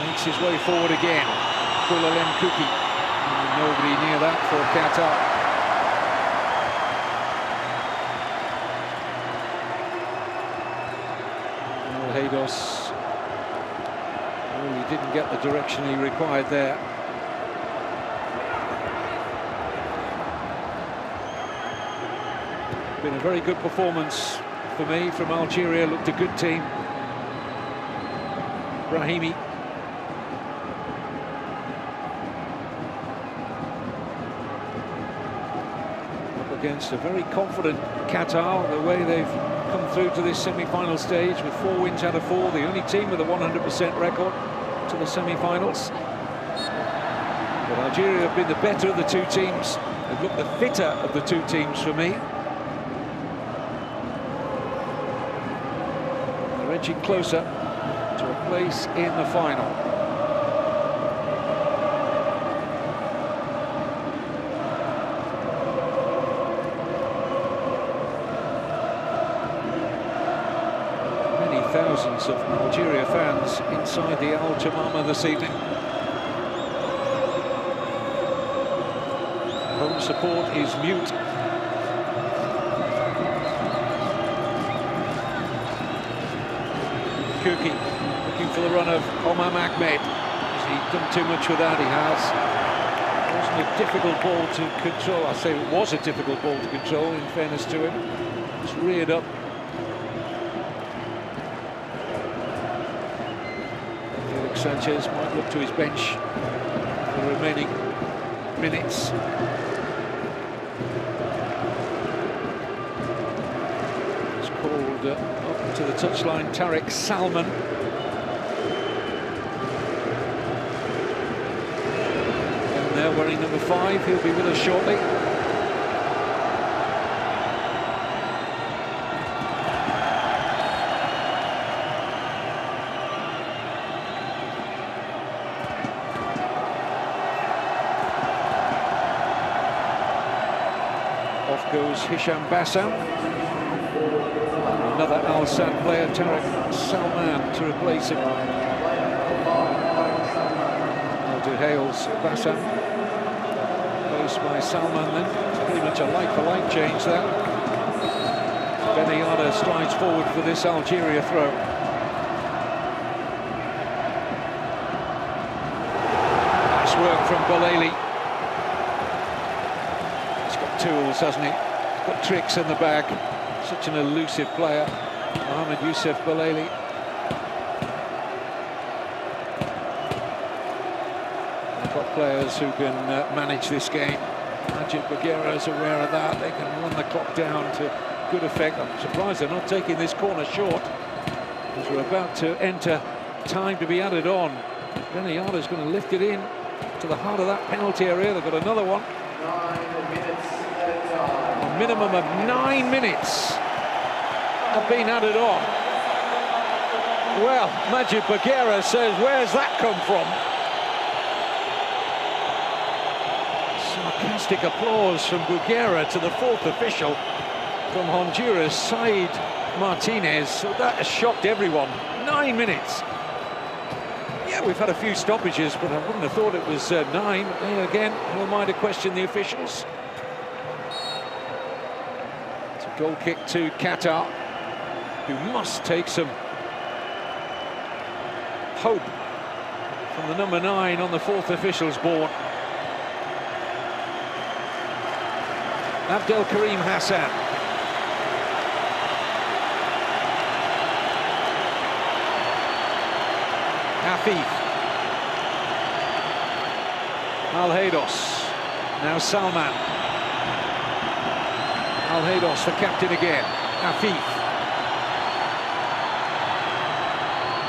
makes his way forward again. Koulalem Kuki. Nobody near that for Qatar. Al Haydos, well, he didn't get the direction he required there. been a very good performance for me from Algeria. Looked a good team. Brahimi. Up against a very confident Qatar, the way they've come through to this semi-final stage with 4 wins out of 4, the only team with a 100% record to the semi-finals. But Algeria have been the better of the two teams. They've looked the fitter of the two teams for me. They're edging closer to a place in the final. Many thousands of Algeria fans inside the Al Jamama this evening. Home support is mute. Kuki looking for the run of Omar Ahmed. Has he done too much with that? He has. It wasn't a difficult ball to control. I say it was a difficult ball to control, in fairness to him. Just reared up. Felix Sanchez might look to his bench for the remaining minutes. It's called up to the touchline, Tariq Salman. And there wearing number 5, he'll be with us shortly. Off goes Hisham Bassam. Another Al Sadd player, Tariq Salman, to replace him. Aldo Hales Bassam. Replaced by Salman then. It's pretty much a like-for-like change there. Benayada strides forward for this Algeria throw. Nice work from Belaili. Tools, hasn't he? He's got tricks in the bag. Such an elusive player, Mohamed Youssef Belaili. They've got players who can manage this game. Majid Bagheera is aware of that. They can run the clock down to good effect. I'm surprised they're not taking this corner short, as we're about to enter time to be added on. Benayada's going to lift it in to the heart of that penalty area. They've got another one. 9 minutes at a time. A minimum of 9 minutes have been added on. Well, Majid Bagheera says, where's that come from? Sarcastic applause from Bagheera to the 4th official from Honduras, Said Martinez. So that has shocked everyone. 9 minutes. Yeah, we've had a few stoppages, but I wouldn't have thought it was 9. Again, who am I to question the officials? It's a goal kick to Qatar, who must take some hope from the number 9 on the 4th official's board. Abdel Karim Hassan. Afif. Al-Haydos. Now Salman. Al-Haydos, the captain again. Afif.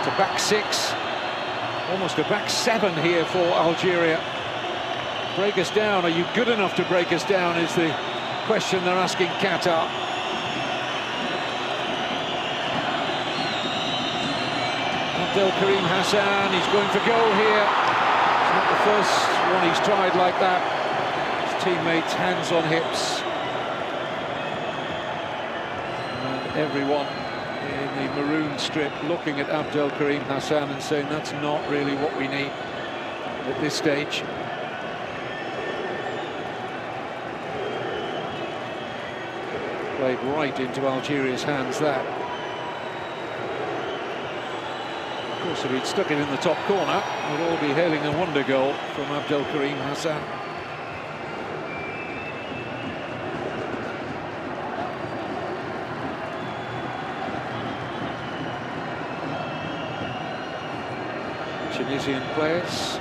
To back 6. Almost a back 7 here for Algeria. Break us down. Are you good enough to break us down is the question they're asking Qatar. Abdel Karim Hassan, he's going for goal here. It's not the first one he's tried like that. His teammates hands on hips. And everyone in the maroon strip looking at Abdel Karim Hassan and saying that's not really what we need at this stage. Played right into Algeria's hands, that. Of course, if he'd stuck it in the top corner, we'd all be hailing a wonder goal from Abdel Karim Hassan. Tunisian players,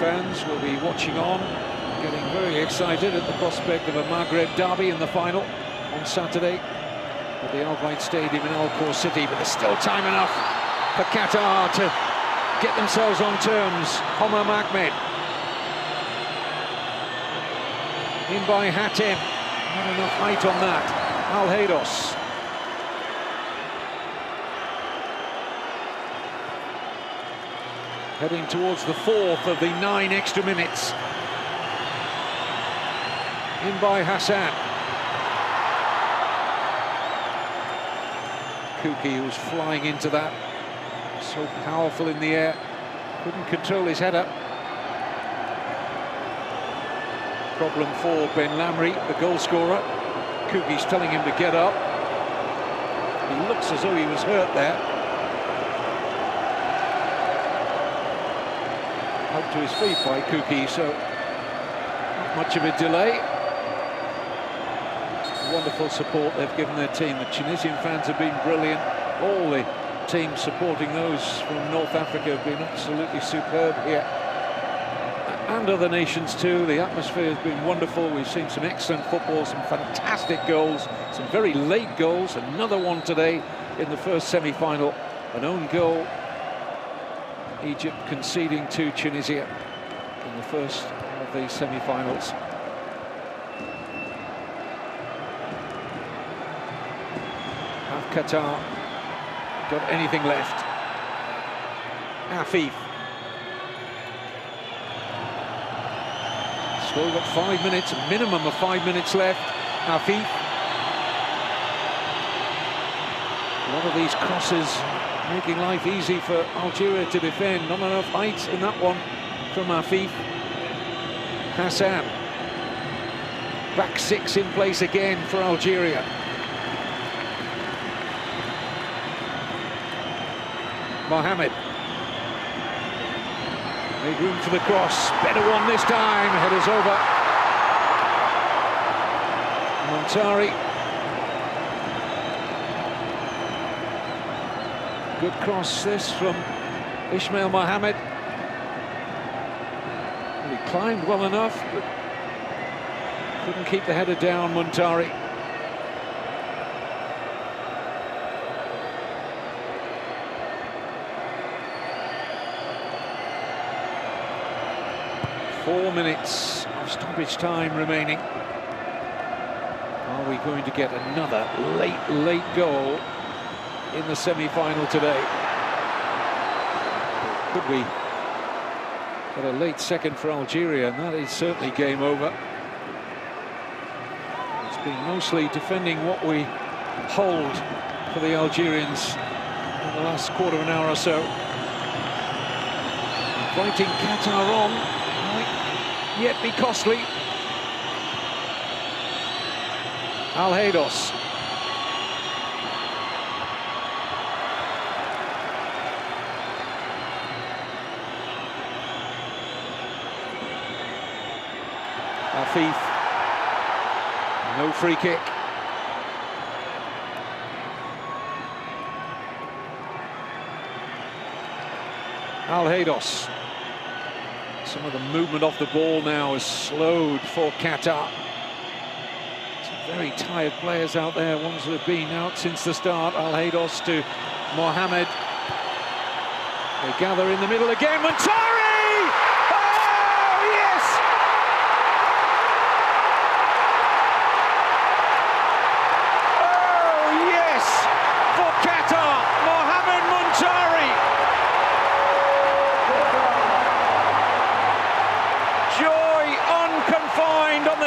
fans will be watching on, getting very excited at the prospect of a Maghreb derby in the final on Saturday at the Al Bayt Stadium in Al Khor City. But there's still time enough for Qatar to get themselves on terms. Homer Mahmed. In by Hatem. Not enough height on that. Al Haydos. Heading towards the fourth of the 9 extra minutes. In by Hassan. Kuki, who's flying into that. So powerful in the air. Couldn't control his header. Problem for Ben Lamry, the goal scorer. Kuki's telling him to get up. He looks as though he was hurt there. Up to his feet by Kuki, so not much of a delay. Wonderful support they've given their team. The Tunisian fans have been brilliant. All the teams supporting those from North Africa have been absolutely superb here. And other nations too. The atmosphere has been wonderful. We've seen some excellent football, some fantastic goals, some very late goals. Another one today in the first semi-final. An own goal. Egypt conceding to Tunisia in the first of the semi-finals. Have Qatar got anything left? Afif. Still got 5 minutes, a minimum of 5 minutes left. Afif. A lot of these crosses making life easy for Algeria to defend. Not enough height in that one from Afif. Hassan. Back six in place again for Algeria. Mohamed. Made room for the cross. Better one this time. Headers over. Montari. Good cross this from Ismail Mohamed. He climbed well enough, but couldn't keep the header down, Montari. Four minutes of stoppage time remaining. Are we going to get another late goal in the semi-final today? Could we get a late second for Algeria? And that is certainly game over. It's been mostly defending what we hold for the Algerians in the last quarter of an hour or so. Inviting Qatar on might yet be costly. Al Haydos. Afif. No free kick. Al Haydos. Some of the movement off the ball now is slowed for Qatar. Some very tired players out there, ones that have been out since the start. Al Haydos to Mohamed. They gather in the middle again. Montari!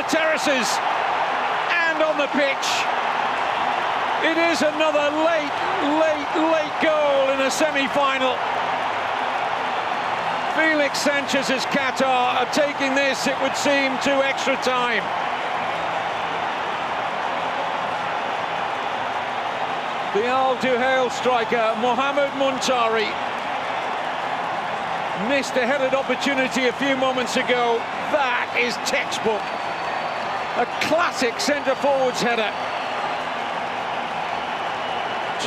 Terraces and on the pitch. It is another late goal in a semi-final. Felix Sanchez's Qatar are taking this, it would seem, to extra time. The Al Duhail striker, Mohamed Montari, missed a headed opportunity a few moments ago. That is textbook. A classic centre-forward's header.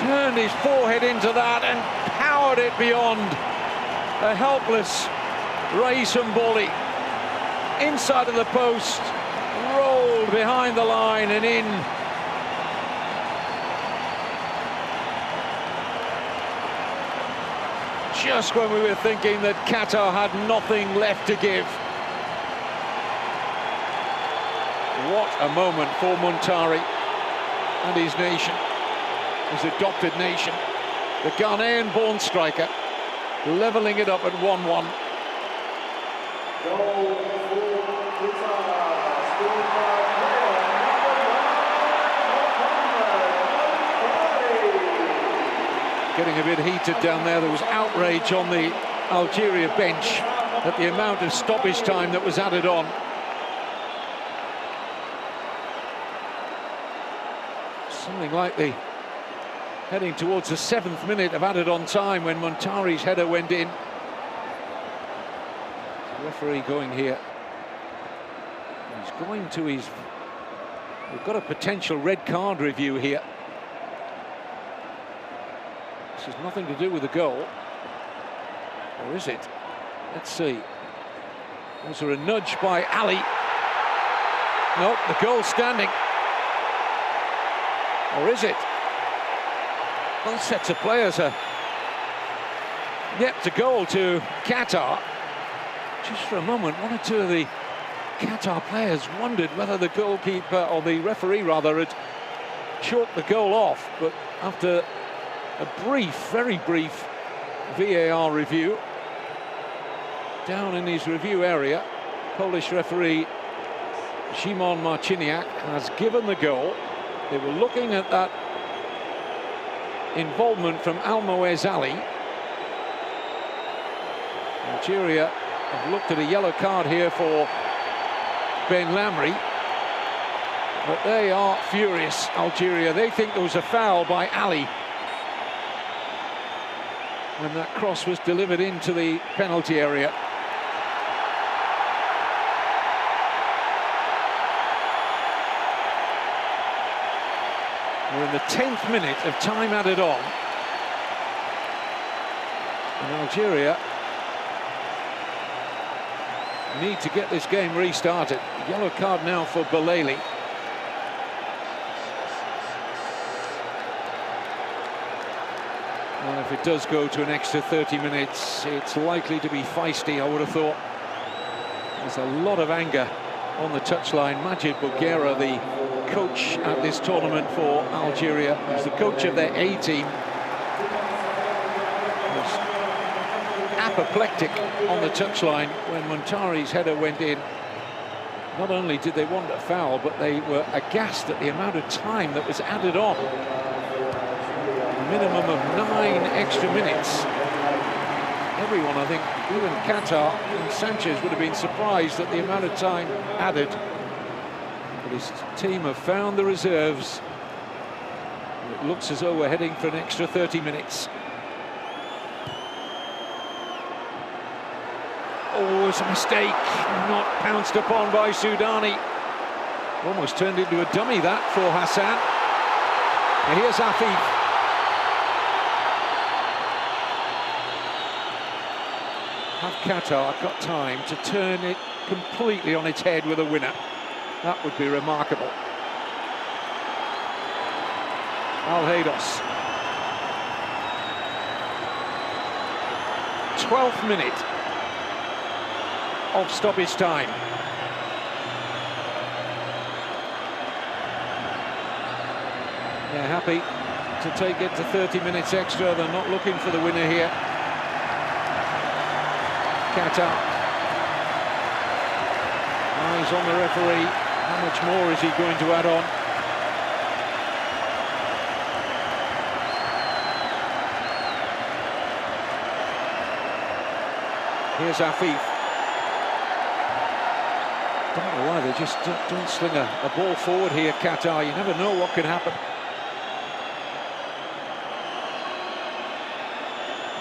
Turned his forehead into that and powered it beyond. A helpless Rais Mboli inside of the post, rolled behind the line and in. Just when we were thinking that Qatar had nothing left to give. What a moment for Muntari and his nation, his adopted nation. The Ghanaian-born striker, levelling it up at 1-1. Getting a bit heated down there. There was outrage on the Algeria bench at the amount of stoppage time that was added on. Something like the heading towards the 7th minute of added on time when Muntari's header went in. The referee going here. He's going to his... We've got a potential red card review here. This has nothing to do with the goal. Or is it? Let's see. Was there a nudge by Ali? No, the goal standing. Or is it? Both sets of players are yet to goal to Qatar. Just for a moment, one or two of the Qatar players wondered whether the goalkeeper, or the referee rather, had chalked the goal off. But after a brief, very brief VAR review, down in his review area, Polish referee Szymon Marciniak has given the goal. They were looking at that involvement from Almoez Ali. Algeria have looked at a yellow card here for Ben Lamry, but they are furious, Algeria. They think there was a foul by Ali when that cross was delivered into the penalty area. We're in the 10th minute of time added on. And Algeria need to get this game restarted. Yellow card now for Belali. Well, if it does go to an extra 30 minutes, it's likely to be feisty, I would have thought. There's a lot of anger on the touchline. Majid Bouguera, the coach at this tournament for Algeria, who's the coach of their A team, was apoplectic on the touchline when Muntari's header went in. Not only did they want a foul, but they were aghast at the amount of time that was added on. A minimum of 9 extra minutes. Everyone, I think, even Qatar and Sanchez would have been surprised at the amount of time added. But his team have found the reserves. It looks as though we're heading for an extra 30 minutes. Oh, it's a mistake. Not pounced upon by Soudani. Almost turned into a dummy, that, for Hassan. And here's Afif. Have Qatar got time to turn it completely on its head with a winner? That would be remarkable. Al-Haydos. 12th minute of stoppage time. They're happy to take it to 30 minutes extra. They're not looking for the winner here. Qatar. Eyes on the referee. How much more is he going to add on? Here's Afif. Don't know why they just don't sling a ball forward here, Qatar. You never know what could happen.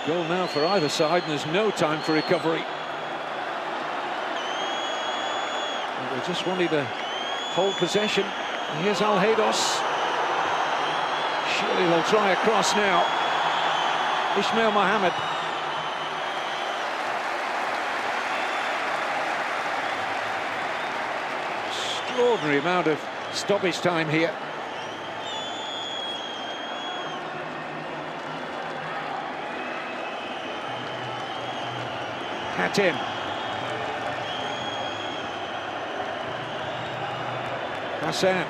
Goal now for either side, and there's no time for recovery. And they just wanted to hold possession. And here's Al-Haydos. Surely they'll try a cross now. Ismail Mohammed. Extraordinary amount of stoppage time here. Hatem. Hassan.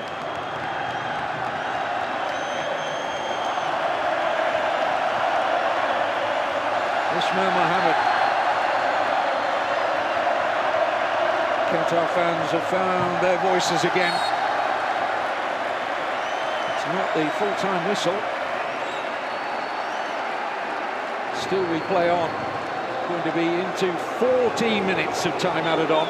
Ismail Mohammed. Qatar fans have found their voices again. It's not the full-time whistle. Still we play on. Going to be into 14 minutes of time added on.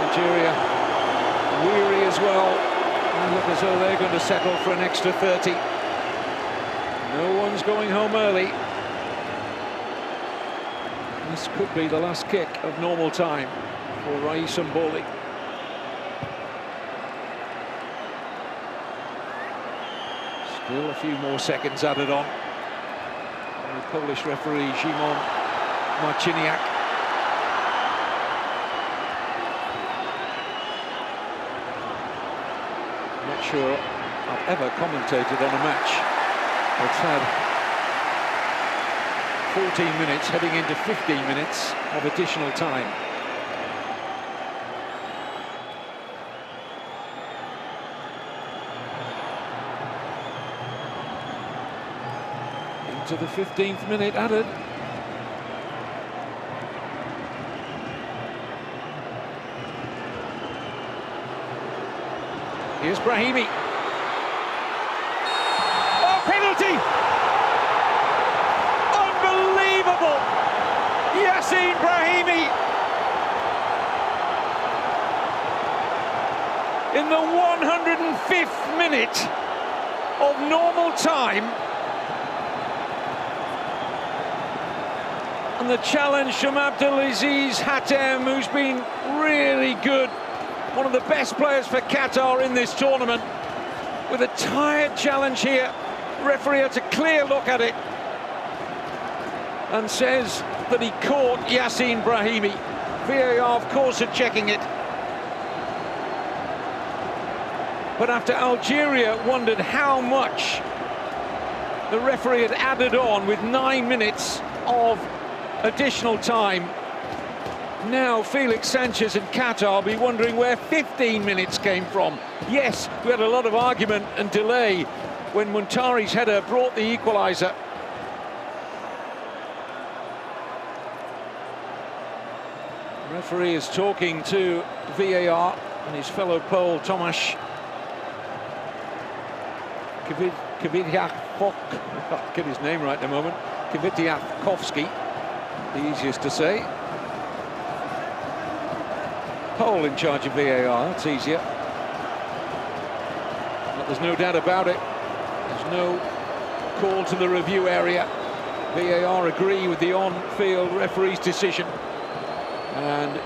Algeria weary as well, and look as though they're going to settle for an extra 30. No one's going home early. This could be the last kick of normal time for Raïs Mboli. Still a few more seconds added on. And the Polish referee Szymon Marciniak. Not sure I've ever commentated on a match that's had 14 minutes heading into 15 minutes of additional time. To the 15th minute added. Here's Brahimi. Oh, penalty! Unbelievable! Yacine Brahimi! In the 105th minute of normal time. And the challenge from Abdelaziz Hatem, who's been really good, one of the best players for Qatar in this tournament, with a tired challenge here. Referee had a clear look at it and says that he caught Yacine Brahimi. VAR, of course, are checking it. But after Algeria wondered how much the referee had added on with 9 minutes of additional time, now Felix Sanchez and Qatar will be wondering where 15 minutes came from. Yes, we had a lot of argument and delay when Muntari's header brought the equaliser. The referee is talking to VAR and his fellow Pole Tomasz Kwiatkowski. I'll get his name right in a moment. Kwiatkowski, the easiest to say. Pole in charge of VAR, that's easier. But there's no doubt about it. There's no call to the review area. VAR agree with the on-field referee's decision. And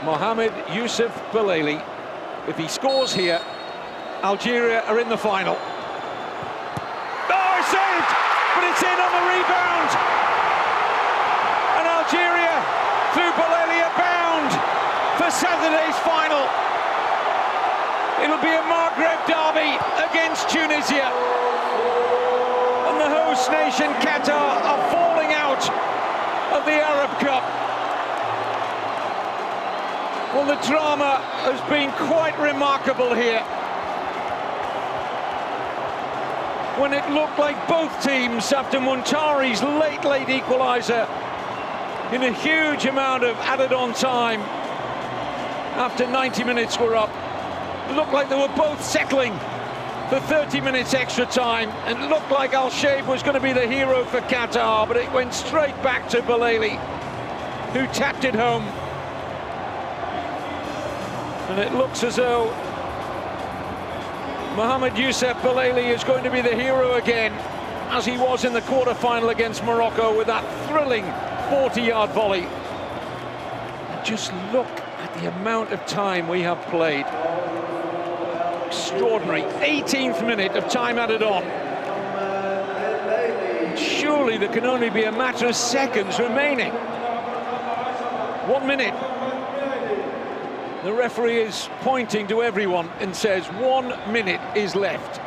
Mohamed Youssef Belaili, if he scores here, Algeria are in the final. Oh, it's saved! But it's in on the rebound! And Algeria, through Belaili, are bound for Saturday's final. It'll be a Maghreb derby against Tunisia. And the host nation, Qatar, are falling out of the Arab Cup. Well, the drama has been quite remarkable here. When it looked like both teams, after Muntari's late equaliser, in a huge amount of added-on time, after 90 minutes were up, it looked like they were both settling for 30 minutes extra time, and it looked like Al-Sheikh was going to be the hero for Qatar, but it went straight back to Belaili, who tapped it home. And it looks as though Mohamed Youssef Belaili is going to be the hero again, as he was in the quarter-final against Morocco with that thrilling 40-yard volley. Just look at the amount of time we have played. Extraordinary. 18th minute of time added on. Surely surely there can only be a matter of seconds remaining. 1 minute. The referee is pointing to everyone and says 1 minute is left.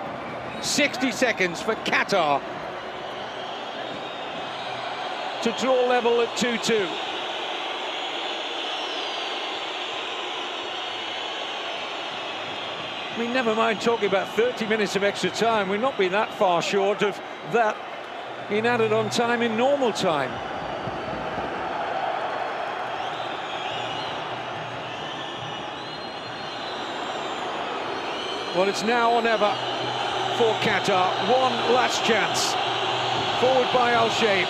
60 seconds for Qatar to draw level at 2-2. I mean, never mind talking about 30 minutes of extra time. We've not been that far short of that being added on time in normal time. Well, it's now or never for Qatar. One last chance. Forward by Al-Shaib.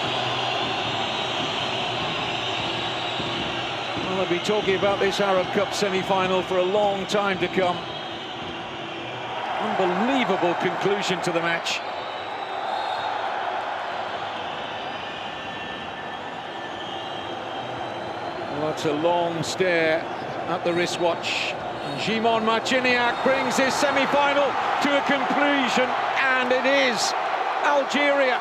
Well, they'll be talking about this Arab Cup semi-final for a long time to come. Unbelievable conclusion to the match. Well, that's a long stare at the wristwatch. Shimon Marciniak brings his semi-final to a conclusion, and it is Algeria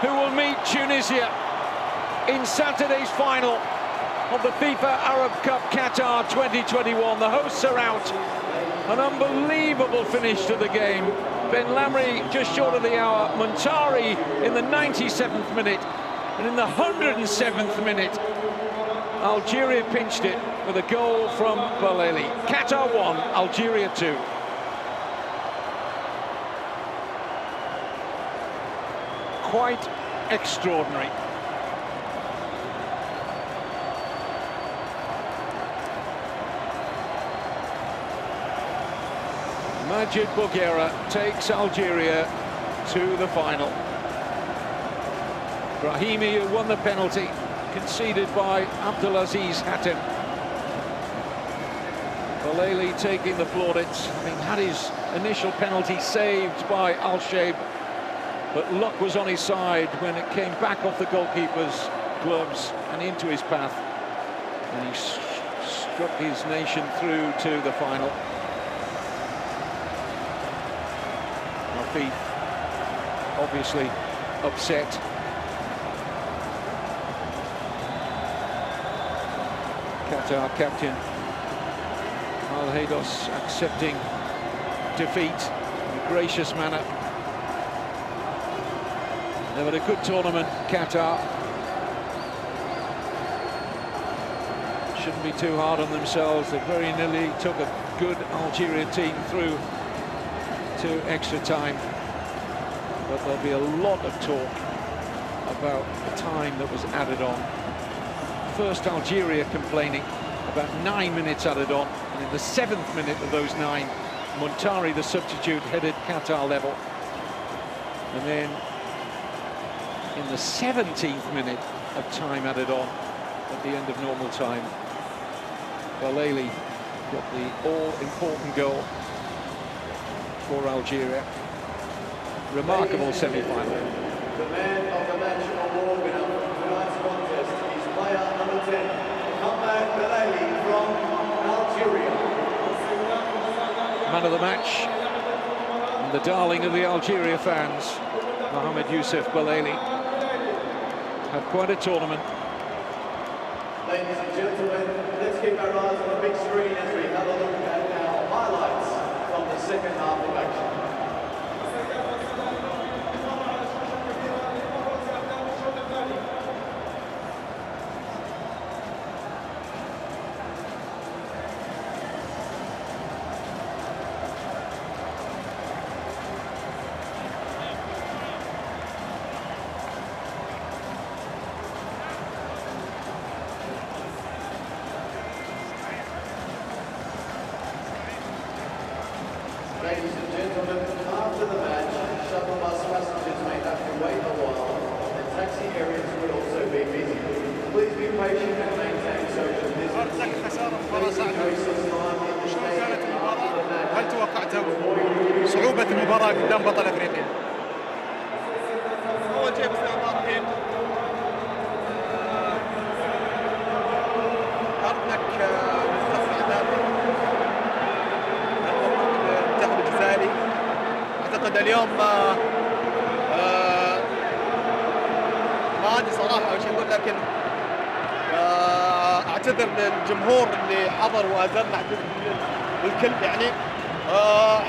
who will meet Tunisia in Saturday's final of the FIFA Arab Cup Qatar 2021. The hosts are out. An unbelievable finish to the game. Ben Lamry just short of the hour. Montari in the 97th minute, and in the 107th minute, Algeria pinched it with a goal from Baleli. Qatar 1, Algeria 2. Quite extraordinary. Majid Bouguera takes Algeria to the final. Brahimi, who won the penalty, conceded by Abdelaziz Hatem. Baleli taking the plaudits, having had his initial penalty saved by Al-Shaib, but luck was on his side when it came back off the goalkeeper's gloves and into his path, and he struck his nation through to the final. Afif obviously upset. Qatar captain Al-Haydos accepting defeat in a gracious manner. They've had a good tournament, Qatar. Shouldn't be too hard on themselves. They very nearly took a good Algeria team through to extra time. But there'll be a lot of talk about the time that was added on. First Algeria complaining about 9 minutes added on, and in the 7th minute of those 9, Montari, the substitute, headed Qatar level. And then in the 17th minute of time added on at the end of normal time, Baleli got the all-important goal for Algeria. Remarkable semi-final. The man of the match award winner for tonight's contest is player number 10, Mohamed Baleli from Algeria. Man of the match and the darling of the Algeria fans, Mohamed Youssef Baleli, had quite a tournament. Ladies and gentlemen, let's keep our eyes on the big screen as we have a look at our highlights from the second half of action. Ladies and gentlemen, after the match, shuttle bus passengers may have to wait a while, and taxi areas will also be busy. Please be patient and maintain social distance. شلون كانت المباراة؟ وهل توقعت صعوبة المباراة قدام بطل افريقيا؟ أول شيء بسم الله الرحمن الرحيم. أرضك مستقبل عذابك. المنتخب الجزائري. أعتقد اليوم عندي صراحه وش اقول، لكن اعتذر للجمهور اللي حضر وازرنا، اعتذر للكل يعني.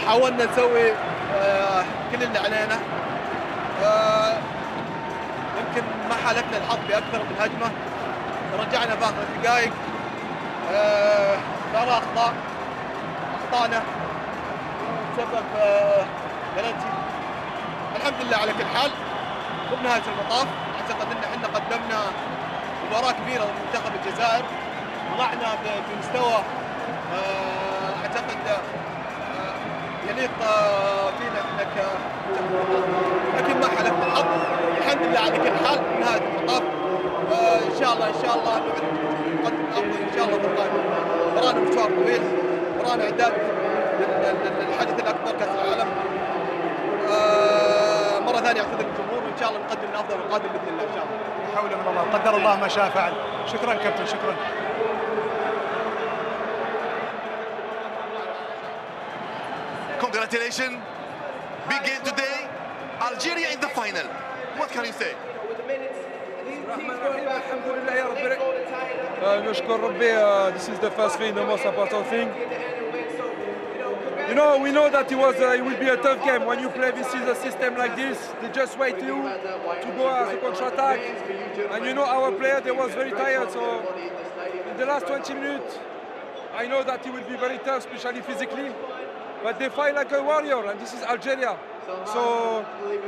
حاولنا نسوي كل اللي علينا. يمكن ما حالفنا الحظ باكثر من هجمه، رجعنا باخر دقائق. ترى اخطانا سبب بلنتي. الحمد لله على كل حال. وبنهايه المطاف اعتقد ان احنا قدمنا مباراه كبيره لمنتخب الجزائر، طلعنا بمستوى اعتقد يليق فينا انك لكن ما حلفنا الحظ. الحمد لله على كل حال. نهايه المطاف ان شاء الله نقدم افضل ان شاء الله في القادم. ورانا مشوار طويل، ورانا اعداد للحدث الاكبر كاس العالم. مره ثانيه اعتذر للجمهور، وان شاء الله نقدم الافضل في القادم باذن الله ان شاء الله. لا حول من الله، قدر الله ما شاء فعل. شكرا كابتن، شكرا. Congratulations, big game today. Algeria in the final. What can you say? الحمد لله يا ربي. نشكر ربي. This is the first thing, the most important thing. You know, we know that it will be a tough game when you play this is a system like this. They just wait you to go as a counter-attack. And you know our player, they was very tired. So in the last 20 minutes, I know that it will be very tough, especially physically. But they fight like a warrior, and this is Algeria. So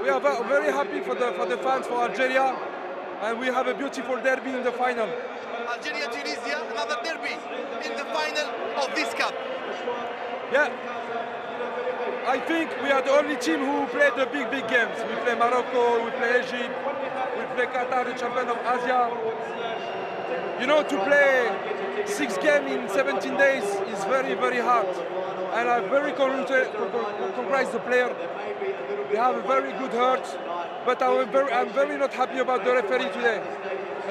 we are very happy for the fans for Algeria, and we have a beautiful derby in the final. Algeria, Tunisia, another derby in the final of this cup. Yeah. I think we are the only team who played the big games. We play Morocco, we play Egypt, we play Qatar, the champion of Asia. You know, to play 6 games in 17 days is very hard. And I very congratulate the player. They have a very good heart. But I'm very not happy about the referee today.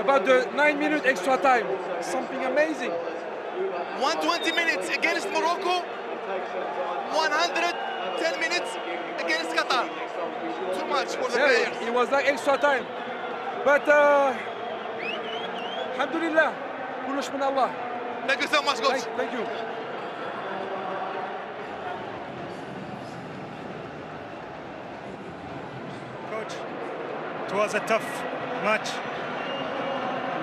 About the 9-minute extra time. Something amazing. 120 minutes against Morocco. 110 minutes against Qatar. Too much for the players. It was like extra time. But alhamdulillah, كلش من الله. Thank you so much, coach. Thank you. Coach, it was a tough match.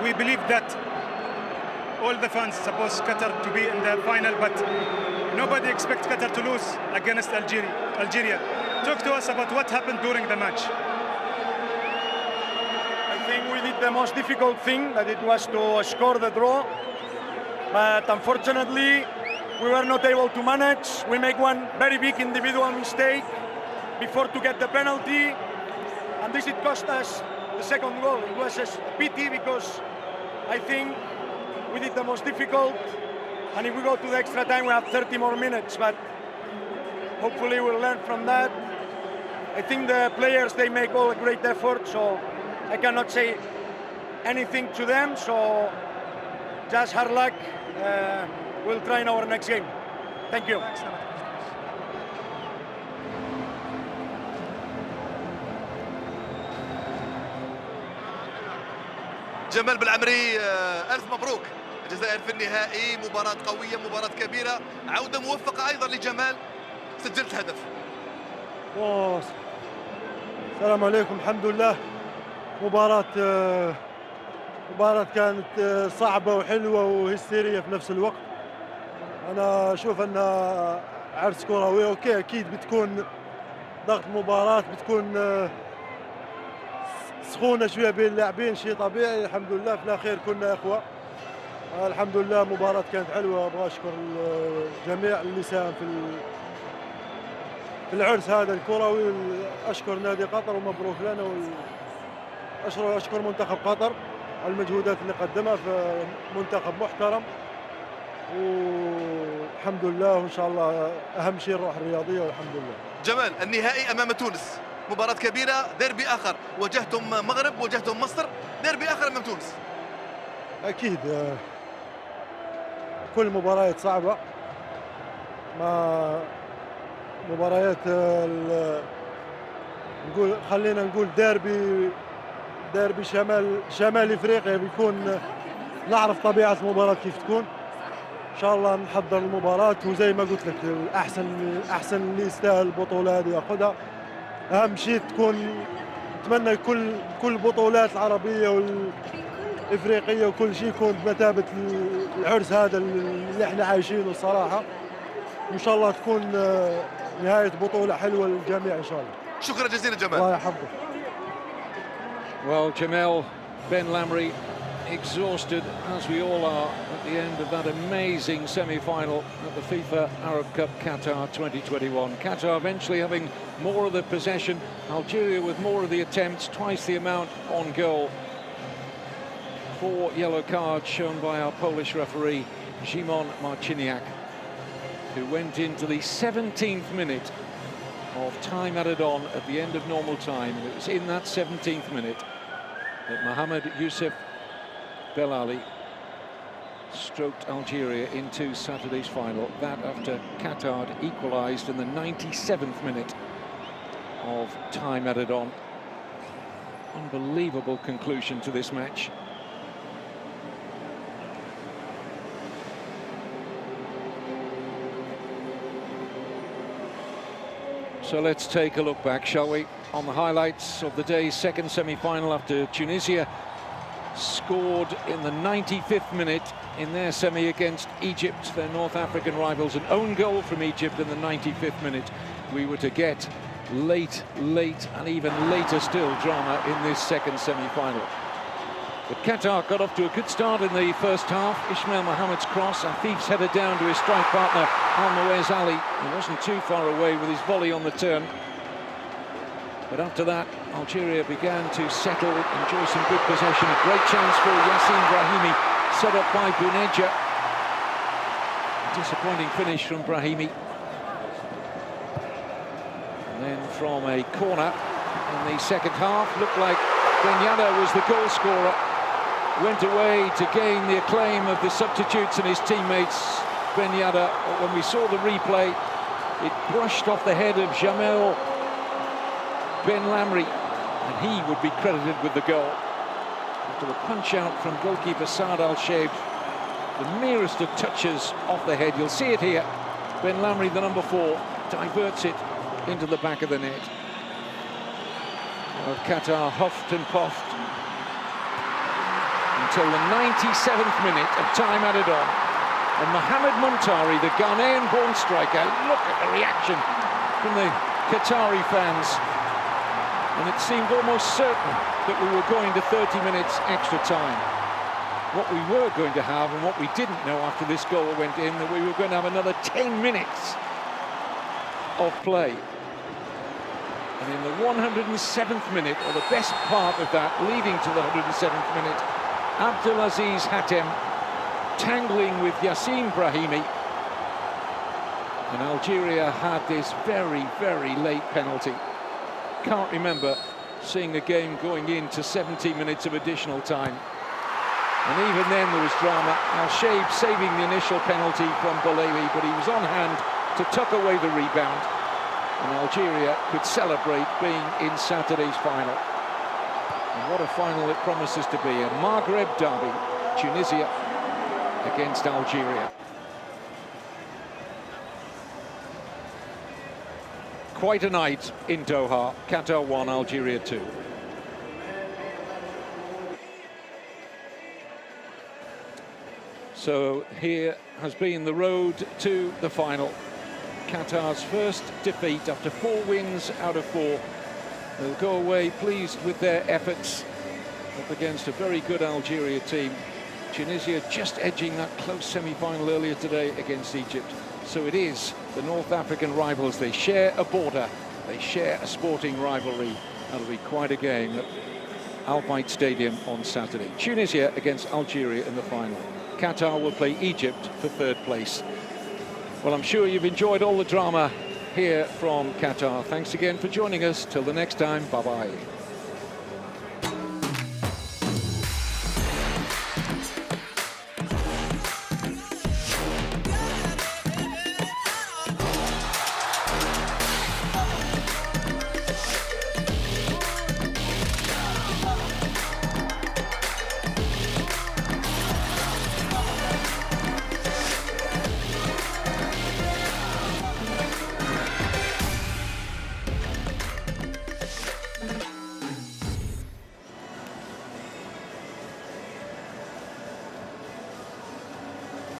We believe that all the fans suppose Qatar to be in the final, but nobody expects Qatar to lose against Algeria. Talk to us about what happened during the match. I think we did the most difficult thing, that it was to score the draw. But unfortunately, we were not able to manage. We make one very big individual mistake before to get the penalty. And this it cost us the second goal. It was a pity because I think we did the most difficult. And if we go to the extra time, we have 30 more minutes. But hopefully we'll learn from that. I think the players, they make all a great effort. So I cannot say anything to them. So just hard luck. We'll try in our next game. Thank you. جمال بالعمري، ألف مبروك. الجزائر في النهائي، مباراة قوية، مباراة كبيرة، عودة موفقة أيضا لجمال، سجلت هدف. السلام عليكم. الحمد لله. مباراة كانت صعبة وحلوة وهستيرية في نفس الوقت. أنا أشوف أنها عرس كروي. أوكي، أكيد بتكون ضغط مباراة، بتكون سخونة شوية بين اللاعبين، شيء طبيعي. الحمد لله في الأخير كنا إخوة. الحمد لله مباراة كانت حلوة. أبغى أشكر الجميع اللي ساهم في العرس هذا الكروي. أشكر نادي قطر ومبروك لنا. أشكر منتخب قطر على المجهودات اللي قدمها في منتخب محترم. والحمد لله، وإن شاء الله أهم شيء الروح الرياضية والحمد لله. جمال، النهائي أمام تونس، مباراة كبيرة، ديربي آخر، واجهتم مغرب، واجهتم مصر، ديربي آخر أمام تونس. أكيد كل مباريات صعبة، ما مباريات خلينا نقول ديربي شمال افريقيا بيكون نعرف طبيعه المباراه كيف تكون. ان شاء الله نحضر المباراه، وزي ما قلت لك الاحسن اللي يستاهل البطوله هذه ياخذها. اهم شيء تكون، نتمنى كل البطولات العربيه والافريقيه وكل شيء يكون بمثابه العرس هذا اللي احنا عايشينه الصراحه. وان شاء الله تكون نهايه بطوله حلوه للجميع ان شاء الله. شكرا جزيلا جمال. الله يحفظك. Well, Jamel Ben Lamry exhausted, as we all are, at the end of that amazing semi-final at the FIFA Arab Cup Qatar 2021. Qatar eventually having more of the possession, Algeria with more of the attempts, twice the amount on goal. 4 yellow cards shown by our Polish referee, Szymon Marciniak, who went into the 17th minute of time added on at the end of normal time. It was in that 17th minute that Mohamed Youssef Belali stroked Algeria into Saturday's final. That after Qatar had equalised in the 97th minute of time added on. Unbelievable conclusion to this match. So let's take a look back, shall we, on the highlights of the day's second semi-final after Tunisia scored in the 95th minute in their semi against Egypt, their North African rivals. An own goal from Egypt in the 95th minute. We were to get late and even later still drama in this second semi-final. But Qatar got off to a good start in the first half. Ismail Mohamed's cross, Afif's headed down to his strike partner Al-Nawaz Ali. He wasn't too far away with his volley on the turn. But after that, Algeria began to settle, enjoy some good possession. A great chance for Yassin Brahimi, set up by Buneja. Disappointing finish from Brahimi. And then from a corner in the second half, looked like Benyada was the goal scorer. Went away to gain the acclaim of the substitutes and his teammates. Benyada, when we saw the replay, it brushed off the head of Jamel Ben Lamry, and he would be credited with the goal. After a punch-out from goalkeeper Saad Al-Sheib, the merest of touches off the head. You'll see it here. Ben Lamry, the number 4, diverts it into the back of the net. Well, Qatar huffed and puffed until the 97th minute of time added on. And Mohamed Muntari, the Ghanaian-born striker, look at the reaction from the Qatari fans. And it seemed almost certain that we were going to 30 minutes extra time. What we were going to have, and what we didn't know after this goal went in, that we were going to have another 10 minutes of play. And in the 107th minute, or the best part of that, leading to the 107th minute, Abdelaziz Hatem tangling with Yassin Brahimi. And Algeria had this very, very late penalty. Can't remember seeing a game going into 70 minutes of additional time. And even then there was drama. Al-Sheib saving the initial penalty from Bolawi, but he was on hand to tuck away the rebound. And Algeria could celebrate being in Saturday's final. And what a final it promises to be. A Maghreb derby, Tunisia against Algeria. Quite a night in Doha. Qatar 1, Algeria 2. So here has been the road to the final. Qatar's first defeat after 4 wins out of 4. They'll go away pleased with their efforts up against a very good Algeria team. Tunisia just edging that close semi-final earlier today against Egypt. So it is the North African rivals. They share a border, they share a sporting rivalry. That'll be quite a game at Al Bayt Stadium on Saturday. Tunisia against Algeria in the final. Qatar will play Egypt for 3rd place. Well, I'm sure you've enjoyed all the drama here from Qatar. Thanks again for joining us. Till the next time, bye-bye.